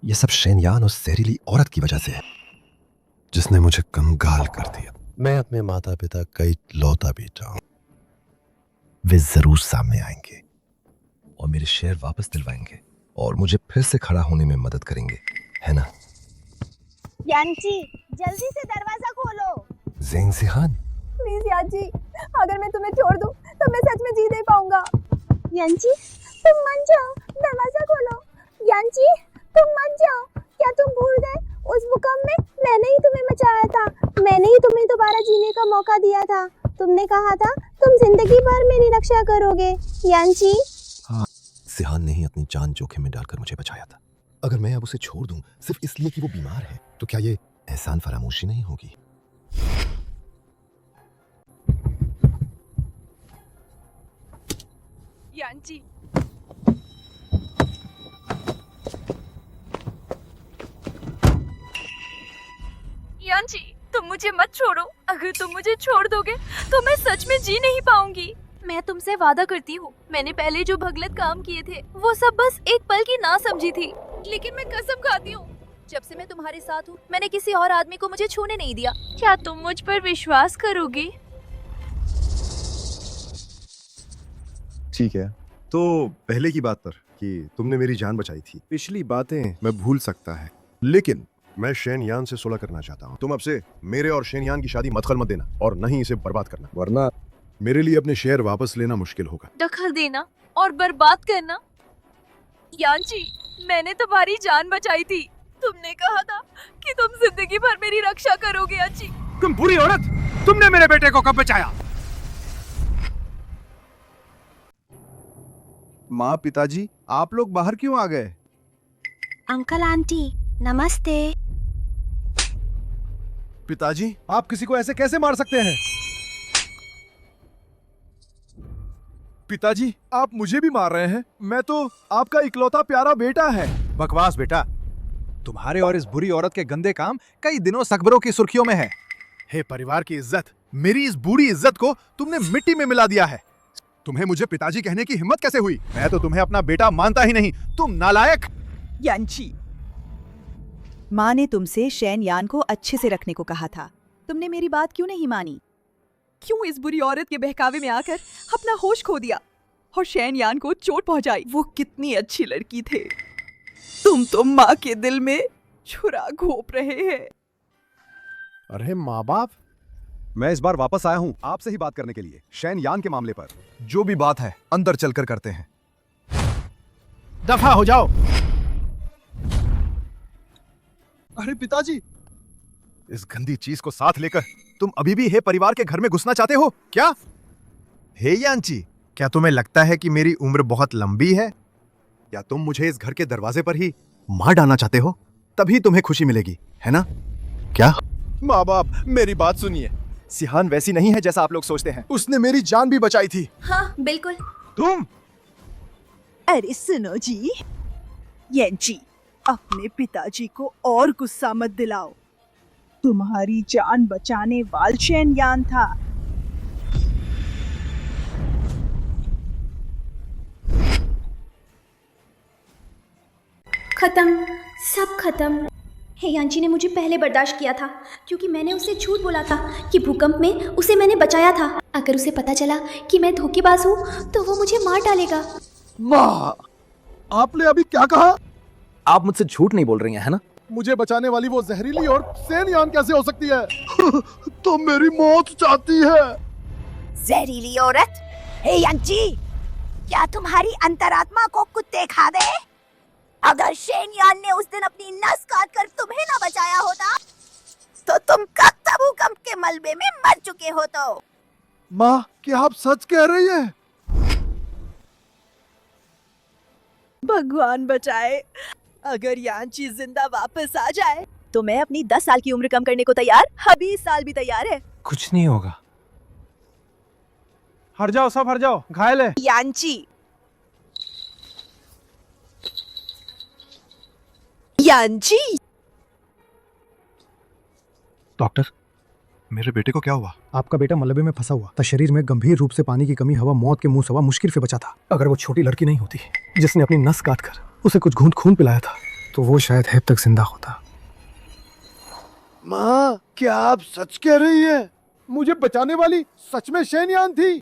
यह सब शेनयान उस जहरीली औरत की वजह से है जिसने मुझे कंगाल कर दिया। मैं अपने माता पिता का इकलौता बेटा हूं। वे जरूर सामने आएंगे और मेरे शेयर वापस दिलवाएंगे और मुझे फिर से खड़ा होने में मदद करेंगे, है ना? यांची, जल्दी से दरवाजा खोलो। ज़ेंग सिहान, प्लीज यांची, अगर मैं तुम्हें छोड़ दूं तो मैं सच में जी नहीं पाऊंगा। यांची, तुम मत जाओ, दरवाजा खोलो। यांची, तुम मत जाओ। क्या तुम भूल गए उस भूकंप में मैंने ही तुम्हें बचाया था, मैंने ही तुम्हें दोबारा जीने का मौका दिया था। तुमने कहा था तुम जिंदगी भर मेरी रक्षा करोगे। यांची, हाँ, सिहान ने ही अपनी जान जोखिम में डालकर मुझे बचाया था। अगर मैं अब उसे छोड़ दूं सिर्फ इसलिए कि वो बीमार है, तो क्या ये एहसान फरामोशी नहीं होगी? यांची, यांची, तुम मुझे मत छोड़ो। अगर तुम मुझे छोड़ दोगे तो मैं सच में जी नहीं पाऊंगी। मैं तुमसे वादा करती हूँ, मैंने पहले जो भगलत काम किए थे वो सब बस एक पल की ना समझी थी, लेकिन मैं कसम खाती हूँ जब से मैं तुम्हारे साथ हूँ मैंने किसी और आदमी को मुझे छूने नहीं दिया। क्या तुम मुझ पर विश्वास करोगी? ठीक है, तो पहले की बात पर कि तुमने मेरी जान बचाई थी, पिछली बातें मैं भूल सकता है, लेकिन मैं शेन यान से सुलह करना चाहता हूँ। तुम अब से मेरे और शेन यान की शादी मत देना और न ही इसे बर्बाद करना, वरना मेरे लिए अपने शेयर वापस लेना मुश्किल होगा। दखल देना और बर्बाद करना? यांची, मैंने तुम्हारी जान बचाई थी। तुमने कहा था कि तुम जिंदगी भर मेरी रक्षा करोगे। यांची, तुम बुरी औरत, तुमने मेरे बेटे को कब बचाया? माँ, पिताजी, आप लोग बाहर क्यों आ गए? अंकल आंटी नमस्ते। पिताजी, आप किसी को ऐसे कैसे मार सकते हैं? पिताजी, आप मुझे भी मार रहे हैं? मैं तो आपका इकलौता प्यारा बेटा है। बकवास बेटा, तुम्हारे और इस बुरी औरत के गंदे काम कई दिनों से अखबारों की सुर्खियों में है। हे परिवार की इज्जत, मेरी इस बुरी इज्जत को तुमने मिट्टी में मिला दिया है। तुम्हें मुझे पिताजी कहने की हिम्मत कैसे हुई? मैं तो तुम्हें अपना बेटा मानता ही नहीं, तुम नालायक। यांची, माँ ने तुमसे शेन यान को अच्छे से रखने को कहा था, तुमने मेरी बात क्यों नहीं मानी? क्यों इस बुरी औरत के बहकावे में आकर अपना होश खो दिया और शेन यान को चोट पहुंचाई? वो कितनी अच्छी लड़की थे, तुम तो माँ के दिल में छुरा घोंप रहे हैं। अरे माँ बाप, मैं इस बार वापस आया हूँ आपसे ही बात करने के लिए, शेन यान के मामले पर। जो भी बात है अंदर चलकर करते हैं। दफा हो जाओ। अरे पिताजी, इस गंदी चीज को साथ लेकर तुम अभी भी हे परिवार के घर में घुसना चाहते हो क्या? हे यांची, क्या तुम्हें लगता है कि मेरी उम्र बहुत लंबी है? या तुम मुझे इस घर के दरवाजे पर ही मार डालना चाहते हो? तभी तुम्हें खुशी मिलेगी, है ना? क्या? माँ बाप, मेरी बात सुनिए। सिहान वैसी नहीं है जैसा आप लोग सोचते हैं। उसने मेरी जान भी बचाई थी। हाँ बिल्कुल। तुम? अरे सुनो जी, यांची, अपने पिताजी को और गुस्सा मत दिलाओ। तुम्हारी जान बचाने वाला शेन यान था। खत्म, सब खत्म। हे यांची ने मुझे पहले बर्दाश्त किया था क्योंकि मैंने उसे झूठ बोला था कि भूकंप में उसे मैंने बचाया था। अगर उसे पता चला कि मैं धोखेबाज हूँ तो वो मुझे मार डालेगा। माँ, आपने अभी क्या कहा? आप मुझसे झूठ नहीं बोल रही हैं, है ना? मुझे बचाने वाली वो जहरीली और शेन यान कैसे हो सकती है? तो मेरी मौत चाहती है। जहरीली औरत, हे यांची, क्या तुम्हारी अंतरात्मा को कुत्ते खा गए? अगर शेन यान ने उस दिन अपनी नस काट कर तुम्हें न बचाया होता तो तुम कब तक भूकंप के मलबे में मर चुके हो। तो माँ, क्या आप सच कह रही हैं? भगवान बचाए, अगर यांची जिंदा वापस आ जाए तो मैं अपनी 10 साल की उम्र कम करने को तैयार, अभी 20 साल भी तैयार है। कुछ नहीं होगा। हट जाओ, सब हट जाओ, घायल है। यांची, यांची। डॉक्टर, मेरे बेटे को क्या हुआ? आपका बेटा मलबे में फंसा हुआ था, शरीर में गंभीर रूप से पानी की कमी, हवा, मौत के मुंह सवा मुश्किल से बचा था। अगर वो छोटी लड़की नहीं होती जिसने अपनी नस काट कर उसे कुछ घूंट खून पिलाया था तो वो शायद अब तक जिंदा होता। माँ, क्या आप सच कह रही हैं? मुझे बचाने वाली सच में शेन यान थी?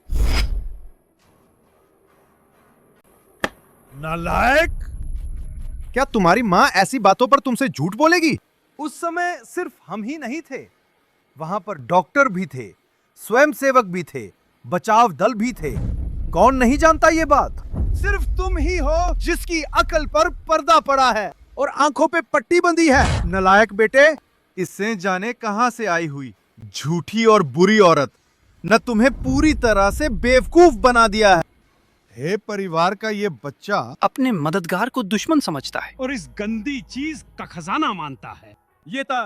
नालायक! क्या तुम्हारी माँ ऐसी बातों पर तुमसे झूठ बोलेगी? उस समय सिर्फ हम ही नहीं थे, वहां पर डॉक्टर भी थे, स्वयंसेवक भी थे, बचाव दल भी थे। कौन नहीं जानता ये बात? सिर्फ तुम ही हो जिसकी अकल पर पर्दा पड़ा है और आंखों पे पट्टी बंधी है। नालायक बेटे, इससे जाने कहां से आई हुई झूठी और बुरी औरत न तुम्हें पूरी तरह से बेवकूफ बना दिया है। हे परिवार का ये बच्चा अपने मददगार को दुश्मन समझता है और इस गंदी चीज का खजाना मानता है। ये तो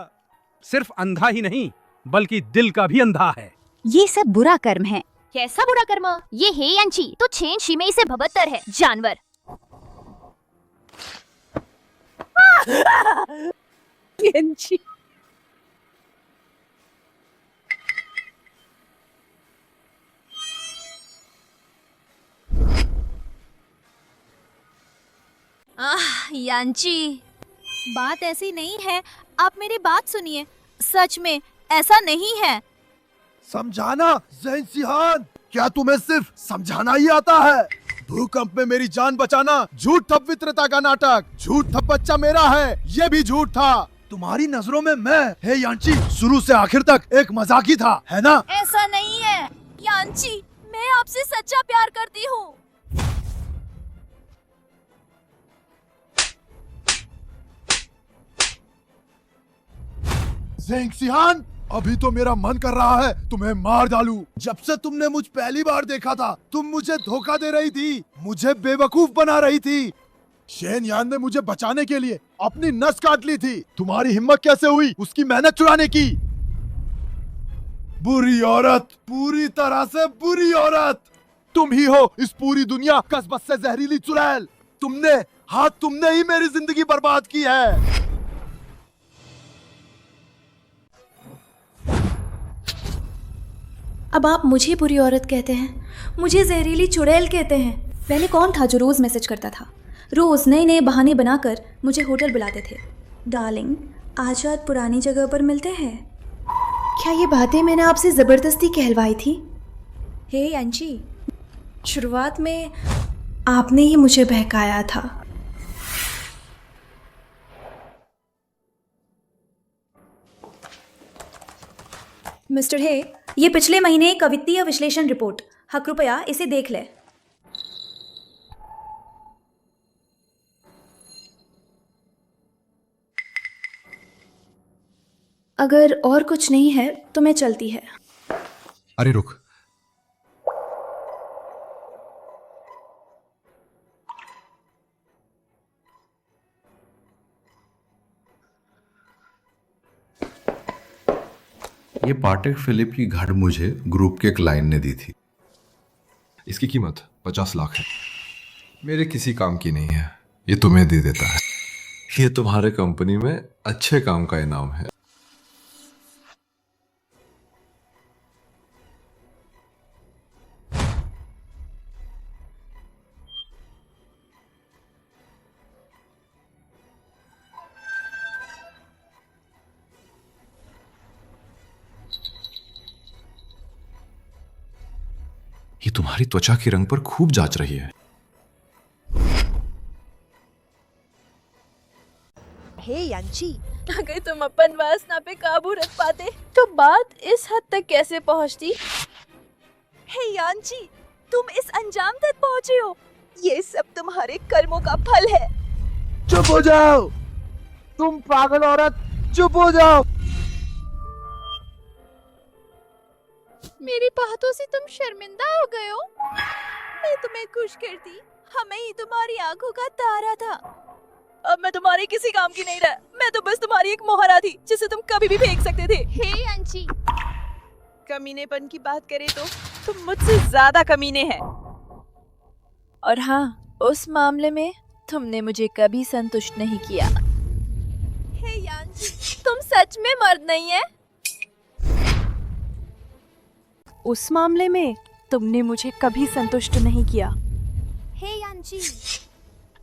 सिर्फ अंधा ही नहीं बल्कि दिल का भी अंधा है। ये सब बुरा कर्म है। कैसा बुरा कर्म? ये है यांची तो छेन शिमे से भबत्तर है, जानवर। यांची यांची, बात ऐसी नहीं है। आप मेरी बात सुनिए, सच में ऐसा नहीं है। समझाना ज़ैन सिहान, क्या तुम्हें सिर्फ समझाना ही आता है? भूकंप में मेरी जान बचाना झूठ पवित्रता का नाटक। झूठ था बच्चा मेरा है, ये भी झूठ था। तुम्हारी नजरों में मैं हे यांची शुरू से आखिर तक एक मजाक ही था, है ना? ऐसा नहीं है यांची, मैं आपसे सच्चा प्यार करती हूँ। ज़ैन सिहान, अभी तो मेरा मन कर रहा है तुम्हें मार डालूं। जब से तुमने मुझ पहली बार देखा था, तुम मुझे धोखा दे रही थी, मुझे बेवकूफ बना रही थी। शेन यान ने मुझे बचाने के लिए अपनी नस काट ली थी। तुम्हारी हिम्मत कैसे हुई उसकी मेहनत चुराने की? बुरी औरत, पूरी तरह से बुरी औरत तुम ही हो। इस पूरी दुनिया कस्बत से जहरीली चुड़ैल। तुमने ही मेरी जिंदगी बर्बाद की है। अब आप मुझे बुरी औरत कहते हैं, मुझे जहरीली चुड़ैल कहते हैं। पहले कौन था जो रोज मैसेज करता था? रोज नए नए बहाने बनाकर मुझे होटल बुलाते थे। डार्लिंग, आज रात पुरानी जगह पर मिलते हैं। क्या ये बातें मैंने आपसे जबरदस्ती कहलवाई थी? हे यांची, शुरुआत में आपने ही मुझे बहकाया था। मिस्टर हे, ये पिछले महीने का वित्तीय विश्लेषण रिपोर्ट। हाँ, कृपया इसे देख ले। अगर और कुछ नहीं है तो मैं चलती है। अरे रुक, ये पाटेक फिलिप की घड़ मुझे ग्रुप के क्लाइंट ने दी थी। इसकी कीमत 50 लाख है। मेरे किसी काम की नहीं है, ये तुम्हें दे देता है। ये तुम्हारे कंपनी में अच्छे काम का इनाम है। ये तुम्हारी त्वचा के रंग पर खूब जांच रही है। हे यांची, अगर तुम अपन वासना पे काबू रख पाते तो बात इस हद तक कैसे पहुंचती? हे यांची, तुम इस अंजाम तक पहुंचे हो। ये सब तुम्हारे कर्मों का फल है। चुप हो जाओ, तुम पागल औरत, चुप हो जाओ। मेरी बातों से तुम शर्मिंदा हो गए हो? मैं तुम्हें खुश करती, हमें ही तुम्हारी आंखों का तारा था। अब मैं तुम्हारे किसी काम की नहीं रहा। मैं तो बस तुम्हारी एक मोहरा थी जिसे तुम कभी भी फेंक सकते थे। हे यांची, कमीनेपन की बात करें तो तुम मुझसे ज्यादा कमीने हैं। और हाँ, उस मामले में तुमने मुझे कभी संतुष्ट नहीं किया। हे यांची, तुम सच में मर्द नहीं है? उस मामले में तुमने मुझे कभी संतुष्ट नहीं किया। हे यांची,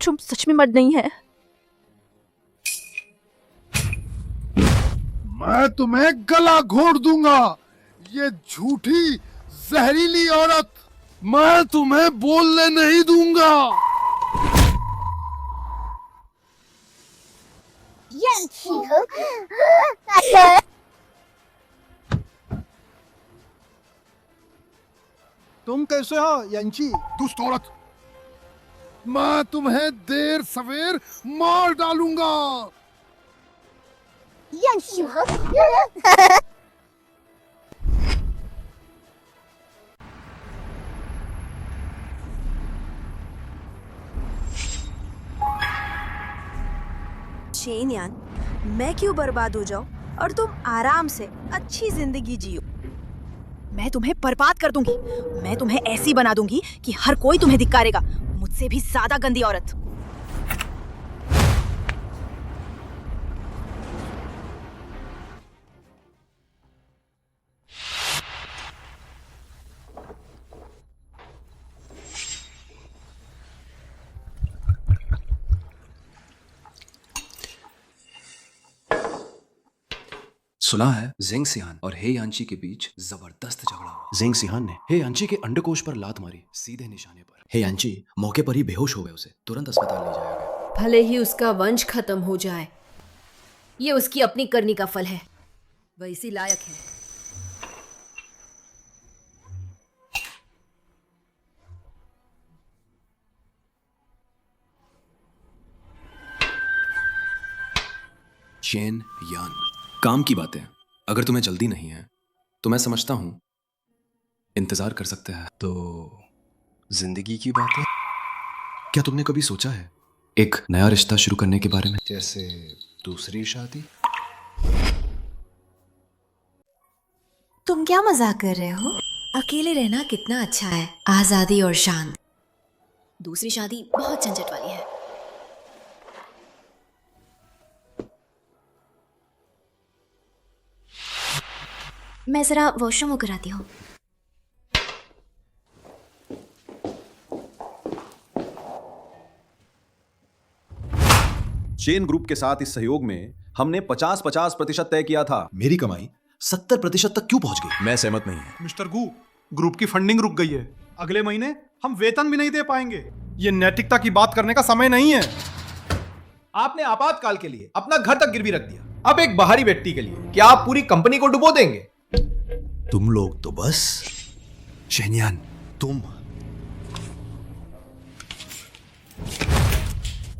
तुम सच में मर्द नहीं है। मैं तुम्हें गला घोट दूंगा, ये झूठी जहरीली औरत। मैं तुम्हें बोलने नहीं दूंगा। तुम कैसे हो यांची? दुष्ट औरत, मैं तुम्हें देर सवेर मार डालूंगा। शेनयान, मैं क्यों बर्बाद हो जाऊं और तुम आराम से अच्छी जिंदगी जियो? मैं तुम्हें बर्बाद कर दूंगी। मैं तुम्हें ऐसी बना दूंगी कि हर कोई तुम्हें धिक्कारेगा। मुझसे भी ज्यादा गंदी औरत। सुना है जिंग सिहान और हे यांची के बीच जबरदस्त झगड़ा हुआ। जिंग सिहान ने हे यांची के अंडकोश पर लात मारी, सीधे निशाने पर। हे यांची मौके पर ही बेहोश हो गए। उसे तुरंत अस्पताल ले जाया गया। भले ही उसका वंश खत्म हो जाए, ये उसकी अपनी करनी का फल है। वह इसी लायक है। चेन यान, काम की बातें अगर तुम्हें जल्दी नहीं है तो मैं समझता हूं इंतजार कर सकते हैं। तो जिंदगी की बातें, क्या तुमने कभी सोचा है एक नया रिश्ता शुरू करने के बारे में, जैसे दूसरी शादी? तुम क्या मजाक कर रहे हो? अकेले रहना कितना अच्छा है, आजादी और शांत। दूसरी शादी बहुत झंझट वाली है। मैं जरा वॉशरूम होकर आती हूँ। चेन ग्रुप के साथ इस सहयोग में हमने 50-50% तय किया था। मेरी कमाई 70% तक क्यों पहुंच गई? मैं सहमत नहीं है। मिस्टर गू, ग्रुप की फंडिंग रुक गई है। अगले महीने हम वेतन भी नहीं दे पाएंगे। ये नैतिकता की बात करने का समय नहीं है। आपने आपातकाल के लिए अपना घर तक गिरवी रख दिया, अब एक बाहरी व्यक्ति के लिए क्या आप पूरी कंपनी को डुबो देंगे? तुम लोग तो बस शेनयान, तुम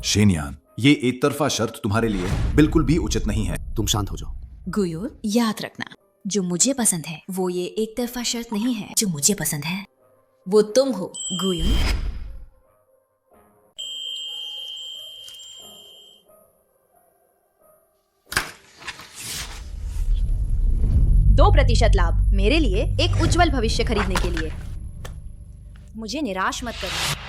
शेनयान, ये एक तरफा शर्त तुम्हारे लिए बिल्कुल भी उचित नहीं है। तुम शांत हो जाओ। गुयोर, याद रखना, जो मुझे पसंद है वो ये एक तरफा शर्त नहीं है। जो मुझे पसंद है वो तुम हो, गुयोर। 2% लाभ मेरे लिए एक उज्जवल भविष्य खरीदने के लिए। मुझे निराश मत करना।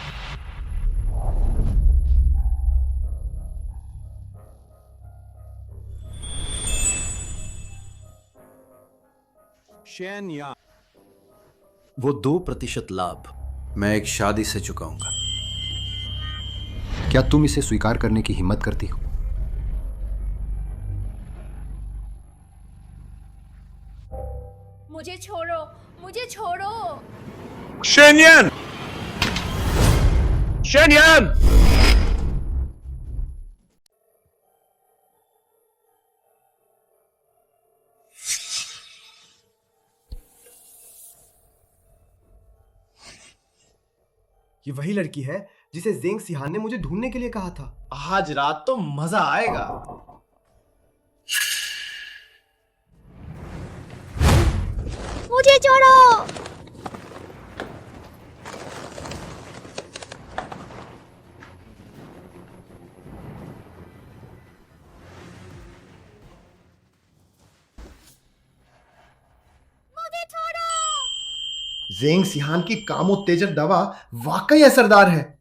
शेनयान, वो 2% लाभ मैं एक शादी से चुकाऊंगा। क्या तुम इसे स्वीकार करने की हिम्मत करती हो? मुझे छोड़ो, मुझे छोड़ो। शेनयान! शेनयान! ये वही लड़की है जिसे जेंग सिहान ने मुझे ढूंढने के लिए कहा था। आज रात तो मजा आएगा। मुझे छोड़ो। जेंग सिहान की कामोत्तेजक दवा वाकई असरदार है।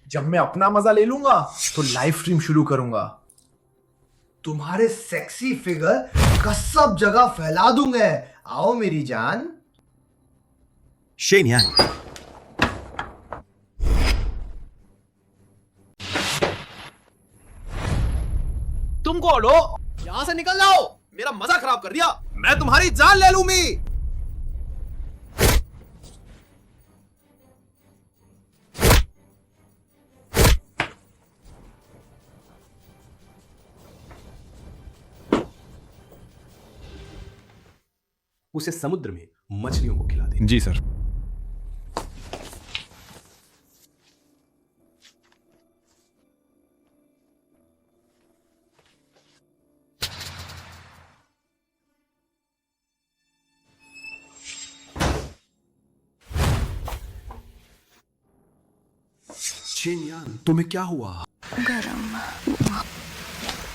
जब मैं अपना मजा ले लूंगा तो लाइव स्ट्रीम शुरू करूंगा। तुम्हारे सेक्सी फिगर का सब जगह फैला दूंगा। आओ मेरी जान। शेनयान, तुम कौन हो? यहां से निकल जाओ, मेरा मजा खराब कर दिया। मैं तुम्हारी जान ले लूंगी। उसे समुद्र में मछलियों को खिला दे। जी सर। शेनयान, तुम्हें क्या हुआ? गरम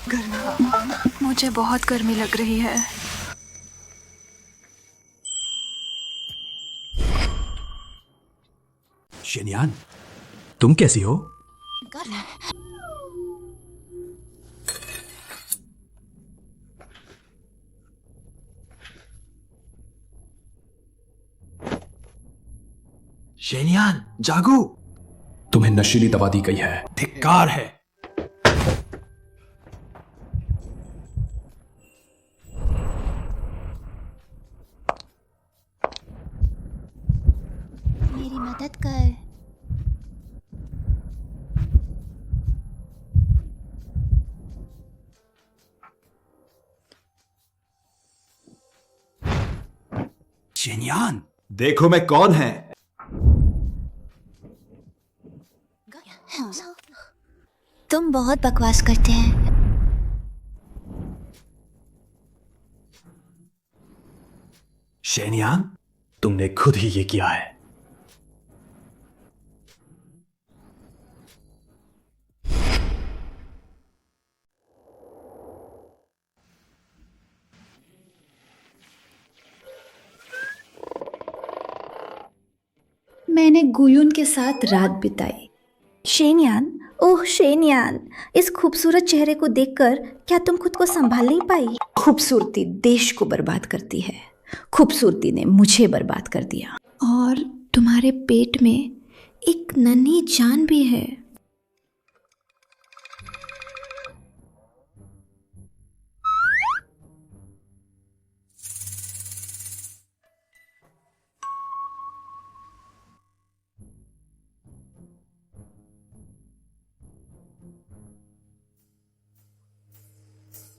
गरम, मुझे बहुत गर्मी लग रही है। शेनयान, तुम कैसी हो? शेनयान, जागो। तुम्हें नशीली दवा दी गई है, धिक्कार है। मेरी मदद कर। शेनयान, देखो मैं कौन है। तुम बहुत बकवास करते हैं। शेनयान, तुमने खुद ही ये किया है। मैंने गुयुन के साथ रात बिताई। शेनयान, ओह शेनयान, इस खूबसूरत चेहरे को देखकर क्या तुम खुद को संभाल नहीं पाई? खूबसूरती देश को बर्बाद करती है, खूबसूरती ने मुझे बर्बाद कर दिया। और तुम्हारे पेट में एक नन्ही जान भी है।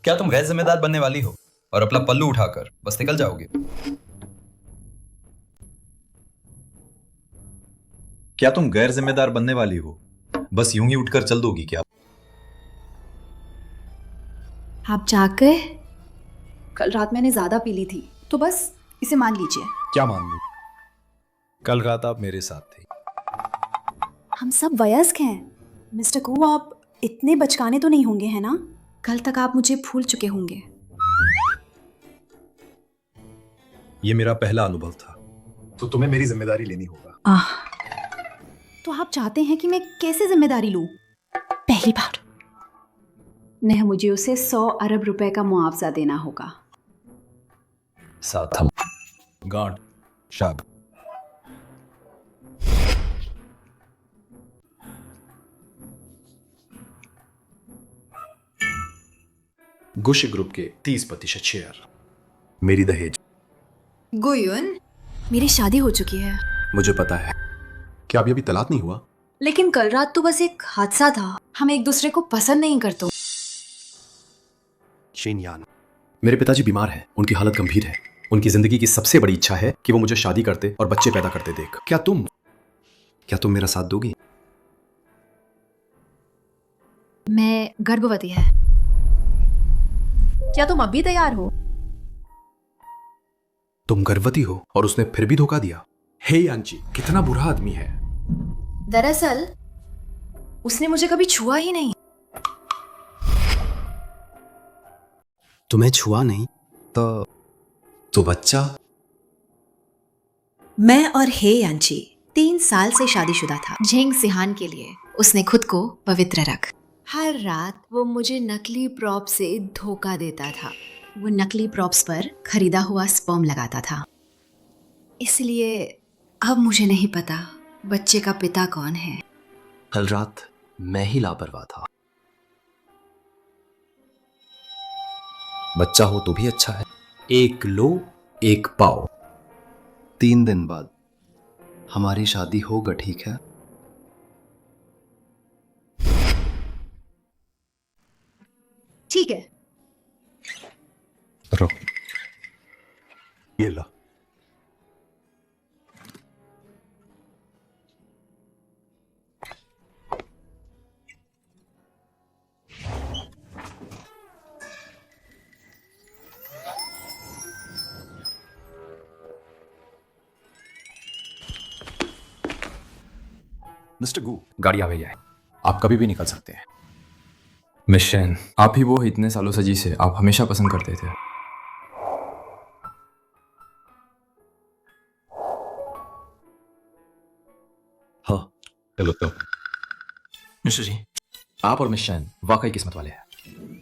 क्या तुम गैर जिम्मेदार बनने वाली हो और अपना पल्लू उठाकर बस निकल जाओगे? क्या तुम गैर जिम्मेदार बनने वाली हो? बस यूं ही उठकर चल दोगी क्या? आप जाग गए? कल रात मैंने ज्यादा पी ली थी, तो बस इसे मान लीजिए। क्या मान लूं? कल रात आप मेरे साथ थे। हम सब वयस्क हैं। मिस्टर कू, आप इतने बचकाने तो नहीं होंगे, है ना? कल तक आप मुझे भूल चुके होंगे। ये मेरा पहला अनुभव था, तो तुम्हें मेरी जिम्मेदारी लेनी होगा। तो आप चाहते हैं कि मैं कैसे जिम्मेदारी लूं? पहली बार नहीं, मुझे उसे 100 अरब रुपए का मुआवजा देना होगा। साथ हम गांड शाब। गुश ग्रुप के 30% शेयर, मेरी दहेज। गुयुन, मेरी शादी हो चुकी है। मुझे पता है। क्या अभी तलाक नहीं हुआ? लेकिन कल रात तो बस एक हादसा था। हम एक दूसरे को पसंद नहीं करते। शेनयान, मेरे पिताजी बीमार हैं, उनकी हालत गंभीर है। उनकी जिंदगी की सबसे बड़ी इच्छा है कि वो मुझे शादी करते और बच्चे पैदा करते देख। क्या तुम मेरा साथ दोगी? मैं गर्भवती है। क्या तुम अभी तैयार हो? तुम गर्भवती हो और उसने फिर भी धोखा दिया। हे यांची, कितना बुरा आदमी है। दरअसल उसने मुझे कभी छुआ ही नहीं। तुम्हें छुआ नहीं तो बच्चा? मैं और हे यांची 3 साल से शादीशुदा था। झेंग सिहान के लिए उसने खुद को पवित्र रख। हर रात वो मुझे नकली प्रॉप से धोखा देता था। वो नकली प्रॉप्स पर खरीदा हुआ स्पर्म लगाता था। इसलिए अब मुझे नहीं पता बच्चे का पिता कौन है। कल रात मैं ही लापरवाह था। बच्चा हो तो भी अच्छा है। एक लो एक पाओ। 3 दिन बाद हमारी शादी होगा, ठीक है? ठीक है। रुक, ये ला। मिस्टर गू, गाड़ी आ गई है, आप कभी भी निकल सकते हैं। मिस शेन, आप ही वो इतने सालों से जिसे आप हमेशा पसंद करते थे। हाँ, चलो तो। मिस्टर जी, आप और मिस शेन वाकई किस्मत वाले हैं।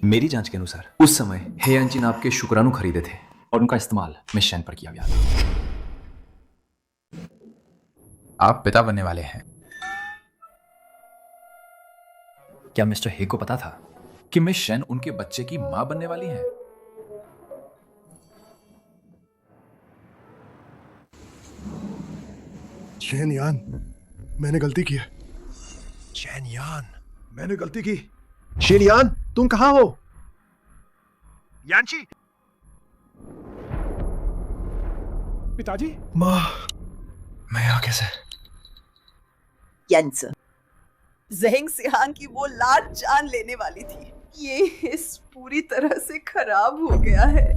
मेरी जांच के अनुसार उस समय हेयांची ने आपके शुक्राणु खरीदे थे और उनका इस्तेमाल मिस शेन पर किया गया था। आप पिता बनने वाले हैं। क्या मिस्टर हे को पता था कि मिस शेन उनके बच्चे की मां बनने वाली है? शेन यान, मैंने गलती की है। शेन यान, मैंने गलती की। शेन यान, तुम कहां हो? यानची, पिताजी। मां, मैं यहाँ कैसे? यंस, ज़ेंग सिहान की वो लाट जान लेने वाली थी। ये इस पूरी तरह से खराब हो गया है।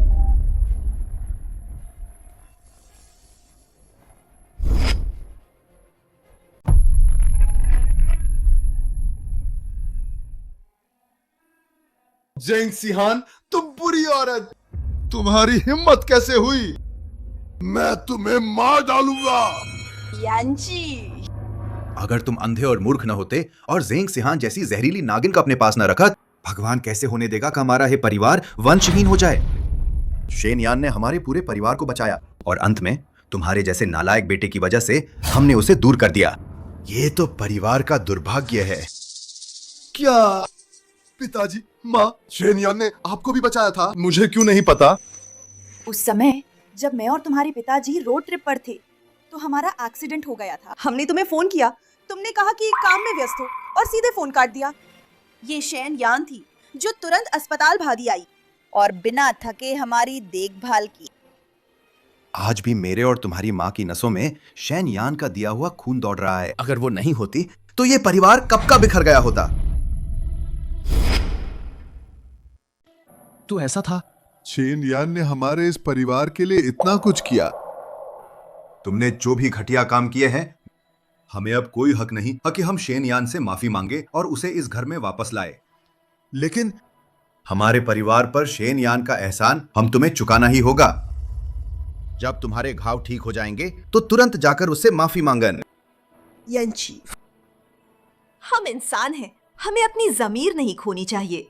ज़ेंग सिहान, तुम बुरी औरत, तुम्हारी हिम्मत कैसे हुई? मैं तुम्हें मार डालूंगा। यानची, अगर तुम अंधे और मूर्ख न होते और ज़ेंग सिहान जैसी जहरीली नागिन को अपने पास न रखा, भगवान कैसे होने देगा कि हमारा ये परिवार वंशहीन हो जाए। शेन यान ने हमारे पूरे परिवार को बचाया और अंत में तुम्हारे जैसे नालायक बेटे की वजह से हमने उसे दूर कर दिया। ये तो परिवार का दुर्भाग्य है। क्या पिताजी, माँ, शेन यान ने आपको भी बचाया था? मुझे क्यों नहीं पता? उस समय जब मैं और तुम्हारे पिताजी रोड ट्रिप पर थे तो हमारा एक्सीडेंट हो गया था। हमने तुम्हें फोन किया, तुमने कहा कि काम में व्यस्त हो और सीधे फोन काट दिया। ये शेन यान थी जो तुरंत अस्पताल भागी आई और बिना थके हमारी देखभाल की। आज भी मेरे और तुम्हारी माँ की नसों में शेन यान का दिया हुआ खून दौड़ रहा है। अगर वो नहीं होती तो ये परिवार कब का बिखर गया होता। तो ऐसा था, शेन यान ने हमारे इस परिवार के लिए इतना कुछ किया। तुमने जो भी घटिया काम किए हैं, हमें अब कोई हक नहीं कि हम शेन यान से माफी मांगे और उसे इस घर में वापस लाए। लेकिन हमारे परिवार पर शेन यान का एहसान हम तुम्हें चुकाना ही होगा। जब तुम्हारे घाव ठीक हो जाएंगे तो तुरंत जाकर उससे माफी मांगन। यंची, हम इंसान हैं, हमें अपनी जमीर नहीं खोनी चाहिए।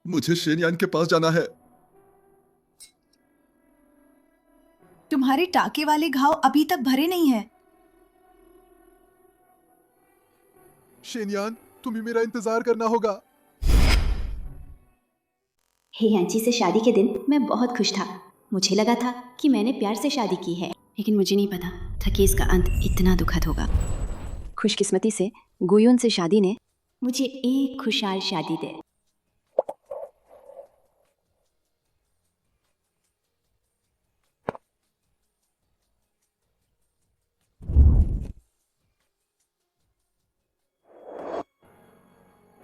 मुझे शेन यान के पास जाना है। तुम्हारे टाके वाले घाव अभी तक भरे नहीं हैं। शेन यान, तुम्हें मेरा इंतजार करना होगा। हेयांची से शादी के दिन मैं बहुत खुश था। मुझे लगा था कि मैंने प्यार से शादी की है, लेकिन मुझे नहीं पता था कि इसका अंत इतना दुखद होगा। खुशकिस्मती से गुयुन से शादी ने मुझे एक खुशहाल शादी दे।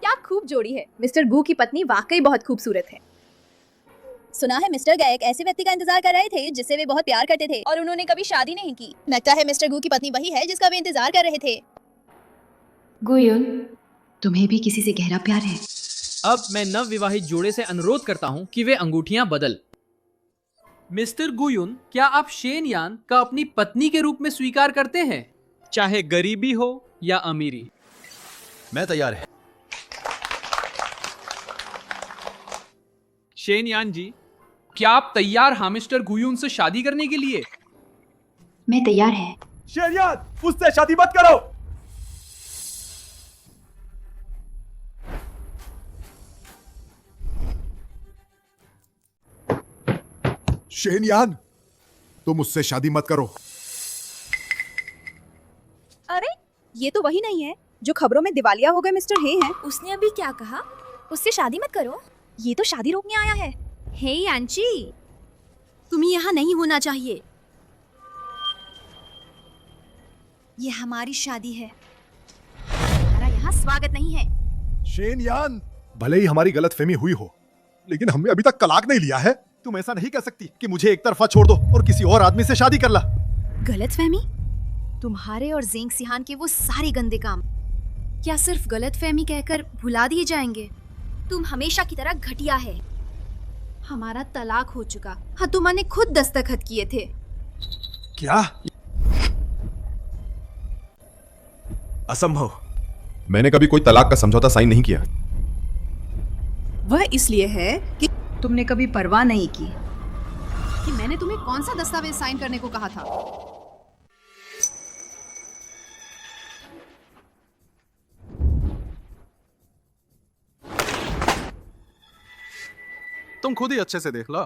क्या खूब जोड़ी है। मिस्टर गू की पत्नी वाकई बहुत खूबसूरत है। सुना है मिस्टर गे एक ऐसे व्यक्ति का इंतजार कर रहे थे जिससे वे बहुत प्यार करते थे और उन्होंने कभी शादी नहीं की। लगता है मिस्टर गू की पत्नी वही है जिसका वे इंतजार कर रहे थे। गुयुन, तुम्हें भी किसी से गहरा प्यार है? अब मैं नव विवाहित जोड़े से अनुरोध करता हूँ कि वे अंगूठियां बदल। मिस्टर गुयुन, क्या आप शेन यान का अपनी पत्नी के रूप में स्वीकार करते हैं, चाहे गरीबी हो या अमीरी? मैं तैयार है। शेन यान जी, क्या आप तैयार हैं मिस्टर गुयुन से शादी करने के लिए? मैं तैयार है। शेन यान, उससे शादी मत करो। शेन यान, तुम उससे शादी मत करो। अरे ये तो वही नहीं है जो खबरों में दिवालिया हो गए मिस्टर हे हैं। उसने अभी क्या कहा? उससे शादी मत करो। ये तो शादी रोकने आया है। हे यांची, तुम्हें यहाँ नहीं होना चाहिए। ये हमारी शादी है, हमारा यहाँ स्वागत नहीं है। शेन यान, भले ही हमारी गलतफहमी हुई हो, लेकिन हमने अभी तक तलाक नहीं लिया है। तुम ऐसा नहीं कह सकती कि मुझे एक तरफा छोड़ दो और किसी और आदमी से शादी कर ला। गलतफहमी? तुम्हारे और जेंग सिहान के वो सारे गंदे काम क्या सिर्फ गलतफहमी कहकर भुला दिए जाएंगे? तुम हमेशा की तरह घटिया है। हमारा तलाक हो चुका। हाँ, तुमने खुद दस्तखत किए थे। क्या? असंभव। मैंने कभी कोई तलाक का समझौता साइन नहीं किया। वह इसलिए है कि तुमने कभी परवाह नहीं की कि मैंने तुम्हें कौन सा दस्तावेज साइन करने को कहा था। तुम खुद ही अच्छे से देख लो।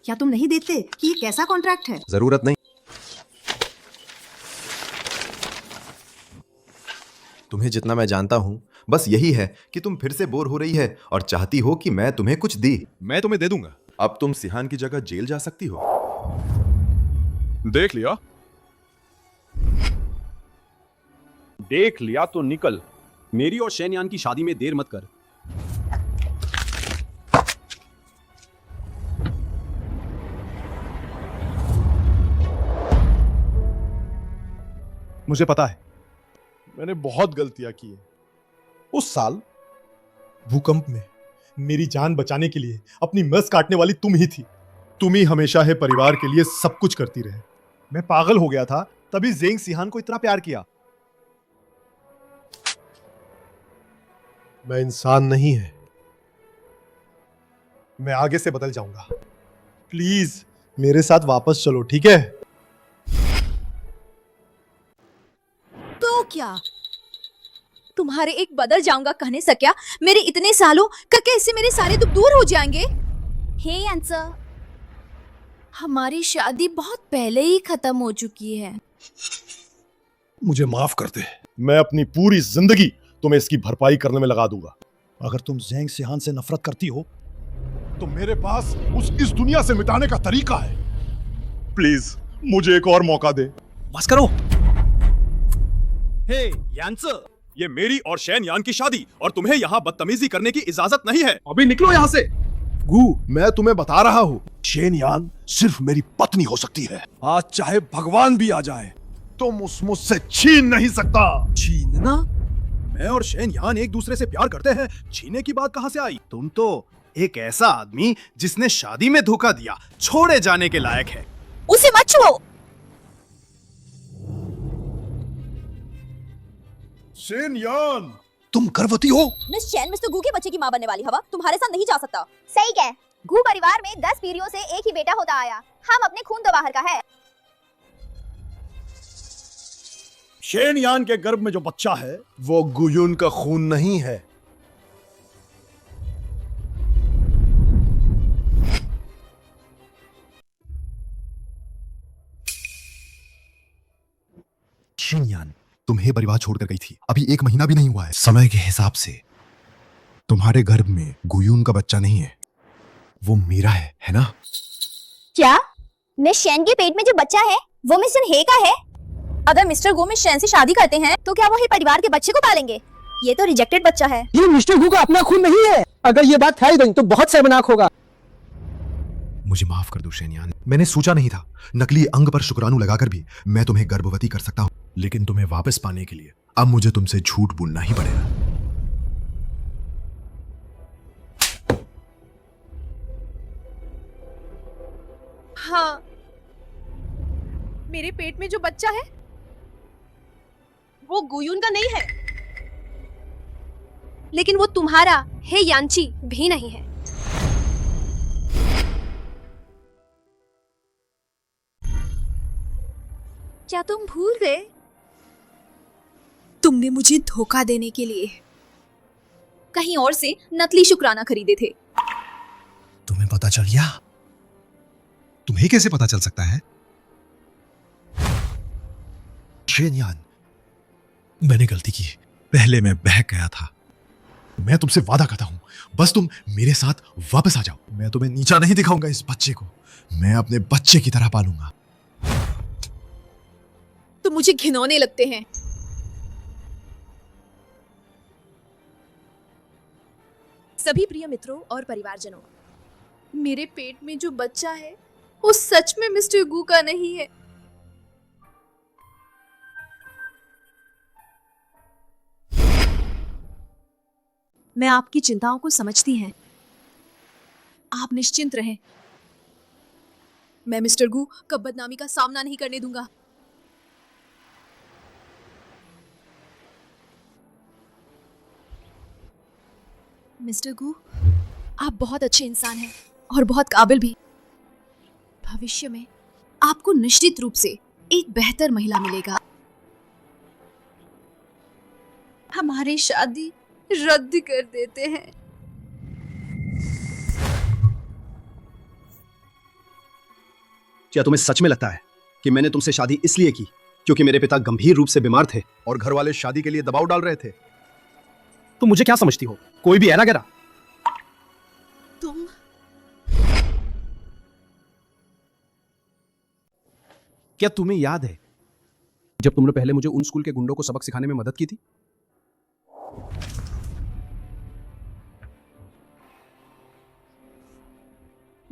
क्या तुम नहीं देखते कि ये कैसा कॉन्ट्रैक्ट है? जरूरत नहीं। तुम्हें जितना मैं जानता हूं बस यही है कि तुम फिर से बोर हो रही है और चाहती हो कि मैं तुम्हें कुछ दी। मैं तुम्हें दे दूंगा। अब तुम सिहान की जगह जेल जा सकती हो। देख लिया? देख लिया तो निकल। मेरी और शेनयान की शादी में देर मत कर। मुझे पता है मैंने बहुत गलतियां की है। उस साल भूकंप में मेरी जान बचाने के लिए अपनी मस काटने वाली तुम ही थी। तुम ही हमेशा है परिवार के लिए सब कुछ करती रहे। मैं पागल हो गया था तभी जेंग सिहान को इतना प्यार किया। मैं इंसान नहीं है। मैं आगे से बदल जाऊंगा। प्लीज मेरे साथ वापस चलो, ठीक है? तो क्या तुम्हारे एक बदल जाऊंगा कहने से क्या मेरे इतने सालों का कैसे मेरे सारे दुख दूर हो जाएंगे? हे आंसर, हमारी शादी बहुत पहले ही खत्म हो चुकी है। मुझे माफ कर दे। मैं अपनी पूरी जिंदगी तुम्हें इसकी भरपाई करने में लगा दूंगा। अगर तुम जेंग सिहान से नफरत करती हो तो मेरे पास उस इस दुनिया से मिटाने का तरीका है। प्लीज मुझे एक और मौका दे। बस करो। हे यान्सर, ये मेरी और शेनयान की शादी और तुम्हें यहाँ बदतमीजी करने की इजाजत नहीं है। अभी निकलो यहाँ से। गू, मैं तुम्हें बता रहा हूँ, शेनयान सिर्फ मेरी पत्नी हो सकती है। आज चाहे भगवान भी आ जाए तुम उस मुझसे छीन नहीं सकता। छीनना? मैं और शेनयान एक दूसरे से प्यार करते हैं, छीने की बात कहां से आई? तुम तो एक ऐसा आदमी जिसने शादी में धोखा दिया छोड़े जाने के लायक है। उसे मत छुओ। शेनयान, तुम गर्भवती हो? मिस चैन मिस्टर गू के बच्चे की माँ बनने वाली हवा तुम्हारे साथ नहीं जा सकता। सही कह। गू परिवार में 10 पीढ़ियों से एक ही बेटा होता आया। हम अपने खून तो बाहर का है। शेनयान के गर्भ में जो बच्चा है वो गुयुन का खून नहीं है। शेनयान तुम्हें परिवार छोड़कर गई थी। अभी 1 महीना भी नहीं हुआ है। समय के हिसाब से तुम्हारे गर्भ में गुयुन का बच्चा नहीं है, वो मेरा है ना? क्या मिस शेन के पेट में जो बच्चा है वो मिस्टर हे का है? अगर मिस्टर गो मिस शेन से शादी करते हैं तो क्या वो ही परिवार के बच्चे को पालेंगे? ये तो रिजेक्टेड बच्चा है। ये मिस्टर गू का अपना खून नहीं है। अगर ये बात फैल गई तो बहुत शर्मनाक होगा। मुझे माफ कर दो शेनयान, मैंने सोचा नहीं था। नकली अंग पर शुक्राणु लगाकर भी मैं तुम्हें गर्भवती कर सकता हूँ, लेकिन तुम्हें वापस पाने के लिए अब मुझे तुमसे झूठ बोलना ही पड़ेगा। हाँ, मेरे पेट में जो बच्चा है वो गुयुन का नहीं है, लेकिन वो तुम्हारा हे यांची भी नहीं है। क्या तुम भूल गए? तुमने मुझे धोखा देने के लिए कहीं और से नकली शुक्राना खरीदे थे। तुम्हें पता चल गया? तुम्हें कैसे पता चल सकता है? शेनयान, मैंने गलती की। पहले मैं बहक गया था। मैं तुमसे वादा करता हूं, बस तुम मेरे साथ वापस आ जाओ। मैं तुम्हें नीचा नहीं दिखाऊंगा। इस बच्चे को मैं अपने बच्चे की तरह पालूंगा। तुम मुझे घिनौने लगते हैं। सभी प्रिय मित्रों और परिवारजनों, मेरे पेट में जो बच्चा है वो सच में मिस्टर गू का नहीं है। मैं आपकी चिंताओं को समझती हैं। आप निश्चिंत रहें, मैं मिस्टर गू को बदनामी का सामना नहीं करने दूंगा। मिस्टर गू, आप बहुत अच्छे इंसान हैं और बहुत काबिल भी। भविष्य में आपको निश्चित रूप से एक बेहतर महिला मिलेगा। हमारी शादी रद्द कर देते हैं। क्या तुम्हें सच में लगता है कि मैंने तुमसे शादी इसलिए की क्योंकि मेरे पिता गंभीर रूप से बीमार थे और घर वाले शादी के लिए दबाव डाल रहे थे? तुम मुझे क्या समझती हो? कोई भी ऐरा गैरा? तुम क्या तुम्हें याद है जब तुमने पहले मुझे उन स्कूल के गुंडों को सबक सिखाने में मदद की थी?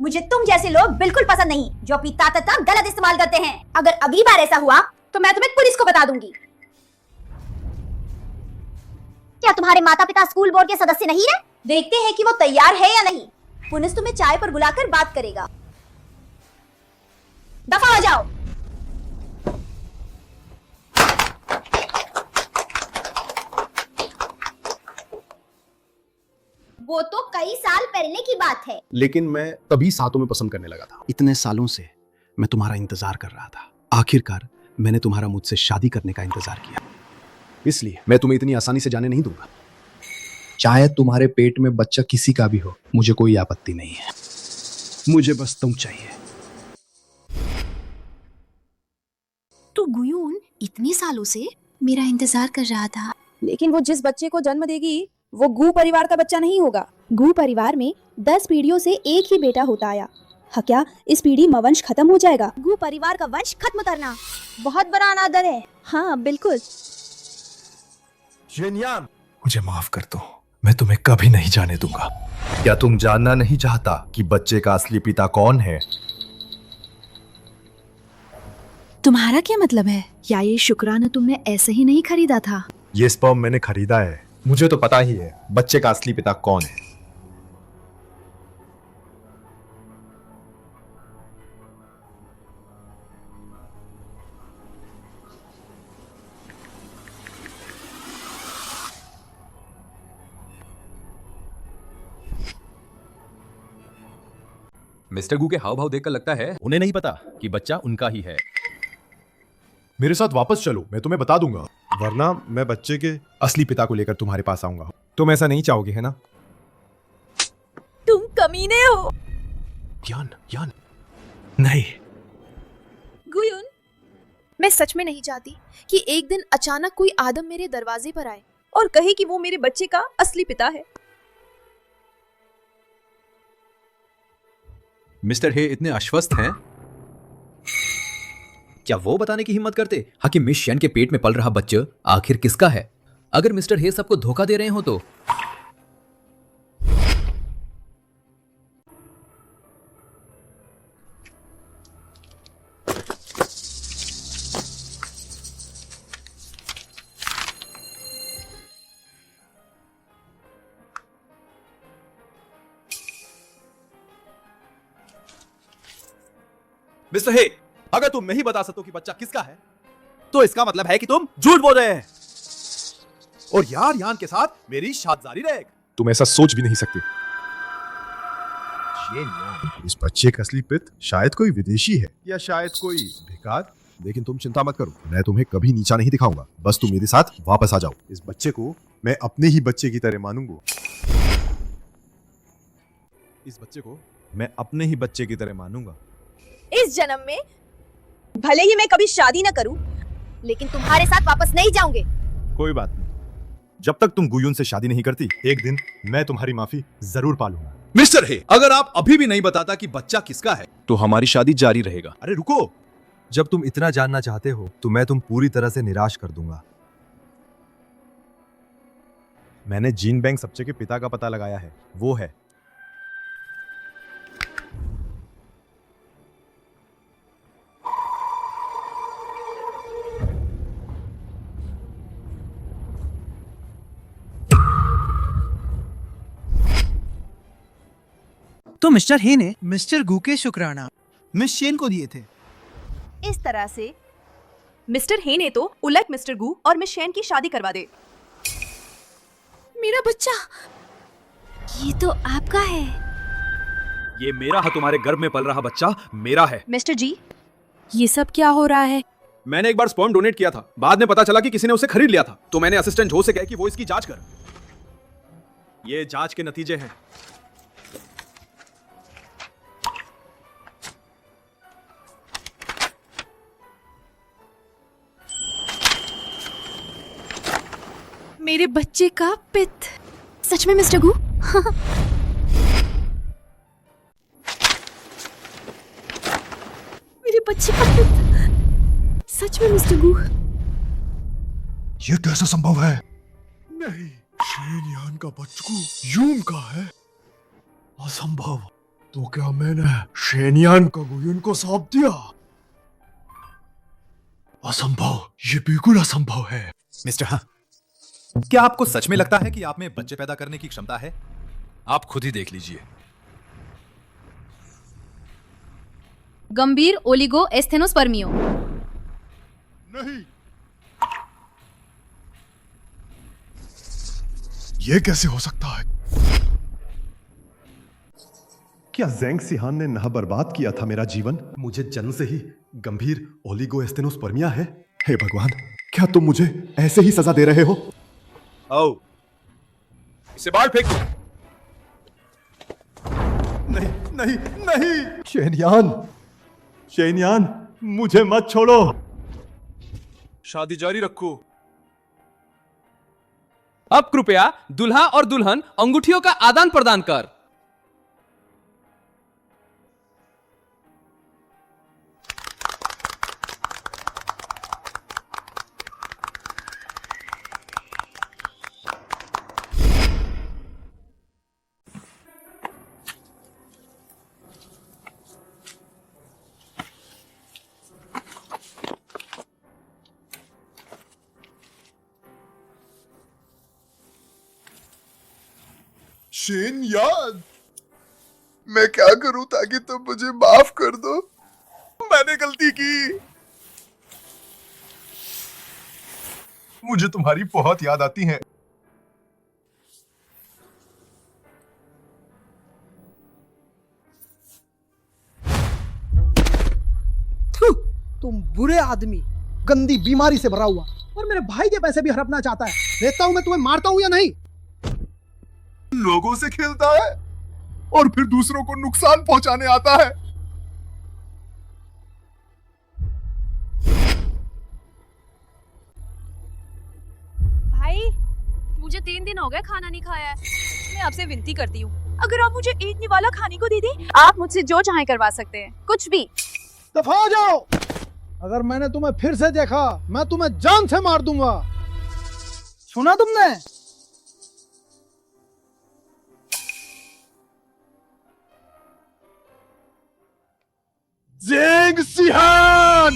मुझे तुम जैसे लोग बिल्कुल पसंद नहीं जो अपनी ताकत का गलत इस्तेमाल करते हैं। अगर अगली बार ऐसा हुआ तो मैं तुम्हें पुलिस को बता दूंगी। क्या तुम्हारे माता पिता स्कूल बोर्ड के सदस्य नहीं है? देखते हैं कि वो तैयार है या नहीं। पुलिस तुम्हें चाय पर बुलाकर बात करेगा। दफा हो जाओ। वो तो कई साल पहले की बात है। लेकिन मैं तभी सातों में पसंद करने लगा था। इतने सालों से मैं तुम्हारा इंतजार कर रहा था। आखिरकार मैंने तुम्हारा मुझसे शादी करने का इंतजार किया। इसलिए मैं तुम्हें इतनी आसानी से जाने नहीं दूंगा। चाहे तुम्हारे पेट में बच्चा किसी का भी हो, मुझे कोई आपत्ति नहीं है। मुझे बस तुम चाहिए। तो गुयून इतने सालों से मेरा इंतजार कर रहा था। लेकिन वो जिस बच्चे को जन्म देगी वो गू परिवार का बच्चा नहीं होगा। गू परिवार में 10 पीढ़ियों से एक ही बेटा होता आया। हाँ, क्या इस पीढ़ी में वंश खत्म हो जाएगा? गू परिवार का वंश खत्म करना बहुत बड़ा अनादर है। हाँ बिल्कुल। शेनयान, मुझे माफ कर दो, मैं तुम्हें कभी नहीं जाने दूंगा। क्या तुम जानना नहीं चाहता कि बच्चे का असली पिता कौन है? तुम्हारा क्या मतलब है? या ये शुक्राना तुमने ऐसे ही नहीं खरीदा था? ये स्पर्म मैंने खरीदा है। मुझे तो पता ही है बच्चे का असली पिता कौन है। मिस्टर गू के हाव भाव देखकर लगता है उन्हें नहीं पता कि बच्चा उनका ही है। मेरे साथ वापस चलो, मैं तुम्हें बता दूंगा, वरना मैं बच्चे के असली पिता को लेकर तुम्हारे पास आऊंगा। तुम ऐसा नहीं चाहोगे, है ना? तुम कमीने हो। यान नहीं। गुयून, मैं सच में नहीं चाहती कि एक दिन अचानक कोई आदम मेरे दरवाजे पर आए और कहे कि वो मेरे बच्चे का असली पिता है। मिस्टर हे इतने आश्वस्त हैं? क्या वो बताने की हिम्मत करते हाँ कि मिस शेन के पेट में पल रहा बच्चा आखिर किसका है? अगर मिस्टर हे सबको धोखा दे रहे हो तो मिस्टर हे, अगर तुम नहीं बता सकते कि बच्चा किसका है तो इसका मतलब है कि तुम झूठ बोल रहे हैं और यान के साथ मेरी शादी जारी रहेगी। तुम ऐसा सोच भी नहीं सकते। इस बच्चे का असली पिता शायद कोई विदेशी है या शायद कोई भिखार। लेकिन तुम चिंता मत करो, मैं तुम्हें कभी नीचा नहीं दिखाऊंगा। बस तुम मेरे साथ वापस आ जाओ। इस बच्चे को मैं अपने ही बच्चे की तरह मानूंगा। इस बच्चे को मैं अपने ही बच्चे की तरह मानूंगा। इस जन्म में भले ही मैं कभी शादी न करूं, लेकिन तुम्हारे साथ वापस नहीं जाऊंगे। कोई बात नहीं, जब तक तुम गुयून से शादी नहीं करती, एक दिन मैं तुम्हारी माफी जरूर पालूंगा। मिस्टर हे, अगर आप अभी भी नहीं बताता कि बच्चा किसका है तो हमारी शादी जारी रहेगा। अरे रुको, जब तुम इतना जानना चाहते हो तो मैं तुम पूरी तरह से निराश कर दूंगा। मैंने जीन बैंक सब्चे के पिता का पता लगाया है, वो है। तो मिस्टर हे ने मिस्टर गू के शुक्राना मिस शेन को दिए थे। इस तरह से मिस्टर हे ने तो उलट मिस्टर गू और मिस शेन की शादी करवा दे। मेरा बच्चा, ये तो आपका है। ये मेरा है, तुम्हारे गर्भ में पल रहा बच्चा मेरा है। मिस्टर जी, ये सब क्या हो रहा है? मैंने एक बार स्पर्म डोनेट किया था, बाद में पता चला कि किसी ने उसे खरीद लिया था, तो मैंने असिस्टेंट जो से कहा कि वो इसकी जांच कर। ये जांच के नतीजे हैं। मेरे बच्चे का पित्त। सच में मिस्टर गू? मेरे बच्चे का पित्त। सच में मिस्टर गू? ये कैसे संभव है? नहीं, शेन यान का बच्चू यून का है। असंभव। तो क्या मैंने शेन यान का गुयुन को सौंप दिया? असंभव, ये बिल्कुल असंभव है। मिस्टर हाँ, क्या आपको सच में लगता है कि आप में बच्चे पैदा करने की क्षमता है? आप खुद ही देख लीजिए। गंभीर ओलिगो एस्थेनोस्पर्मियो। नहीं, ये कैसे हो सकता है? क्या ज़ेंग सिहान ने ना बर्बाद किया था मेरा जीवन? मुझे जन्म से ही गंभीर ओलिगोएस्थेनोस्पर्मिया है। हे भगवान, क्या तुम मुझे ऐसे ही सजा दे रहे हो? आओ, इसे बाहर फेंक। नहीं नहीं नहीं, शेनयान, मुझे मत छोड़ो। शादी जारी रखो। अब कृपया दुल्हा और दुल्हन अंगूठियों का आदान प्रदान कर। शेन यान, मैं क्या करूं ताकि तुम मुझे माफ कर दो? मैंने गलती की। मुझे तुम्हारी बहुत याद आती है। तुम बुरे आदमी, गंदी बीमारी से भरा हुआ, और मेरे भाई के पैसे भी हड़पना चाहता है। देखता हूं मैं तुम्हें मारता हूं या नहीं। लोगों से खेलता है और फिर दूसरों को नुकसान पहुंचाने आता है। भाई, मुझे 3 दिन हो गए खाना नहीं खाया है। मैं आपसे विनती करती हूँ, अगर आप मुझे एक निवाला खाने को दे दें, आप मुझसे जो चाहे करवा सकते हैं, कुछ भी। दफा हो जाओ। अगर मैंने तुम्हें फिर से देखा, मैं तुम्हें जान से मार दूंगा। सुना तुमने? Zeng Sheehan!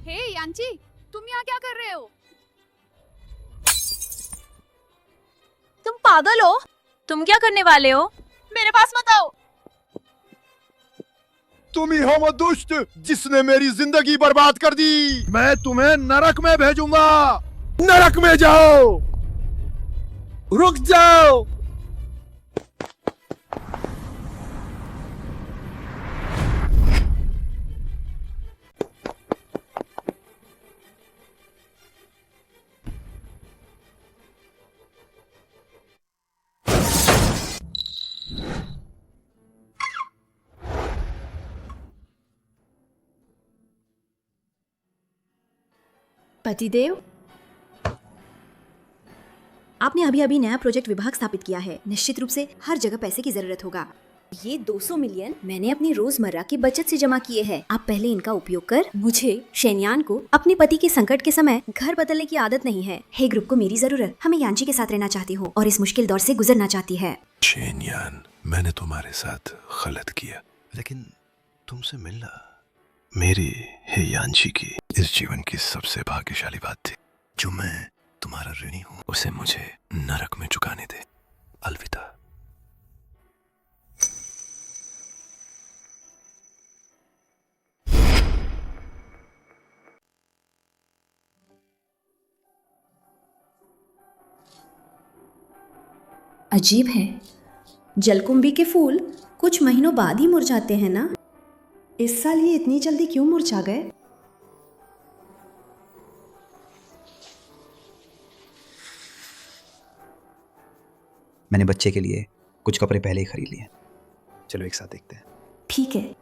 हे यांची, तुम यहाँ क्या कर रहे हो? तुम पागल हो? तुम क्या करने वाले हो? मेरे पास मत आओ। तुम ही हो वो दुष्ट जिसने मेरी जिंदगी बर्बाद कर दी। मैं तुम्हें नरक में भेजूंगा। नरक में जाओ। रुक जाओ। पतिदेव, आपने अभी अभी नया प्रोजेक्ट विभाग स्थापित किया है। निश्चित रूप से हर जगह पैसे की जरूरत होगा। ये 200 मिलियन मैंने अपनी रोजमर्रा की बचत से जमा किए हैं। आप पहले इनका उपयोग कर मुझे शेनयान को अपने पति के संकट के समय घर बदलने की आदत नहीं है। हे ग्रुप को मेरी जरूरत, हमें यांची के साथ रहना चाहती हूँ और इस मुश्किल दौर से गुजरना चाहती है। शेनयान, मैंने तुम्हारे साथ गलत किया, लेकिन तुमसे मिलना मेरी हे यांची की इस जीवन की सबसे भाग्यशाली बात थी। जो मैं तुम्हारा ऋणी हूँ उसे मुझे नरक में चुकाने दे। अलविदा। अजीब है, जलकुंभी के फूल कुछ महीनों बाद ही मुरझाते हैं ना। इस साल ये इतनी जल्दी क्यों मुरझा गए? मैंने बच्चे के लिए कुछ कपड़े पहले ही खरीद लिए। चलो एक साथ देखते हैं। ठीक है।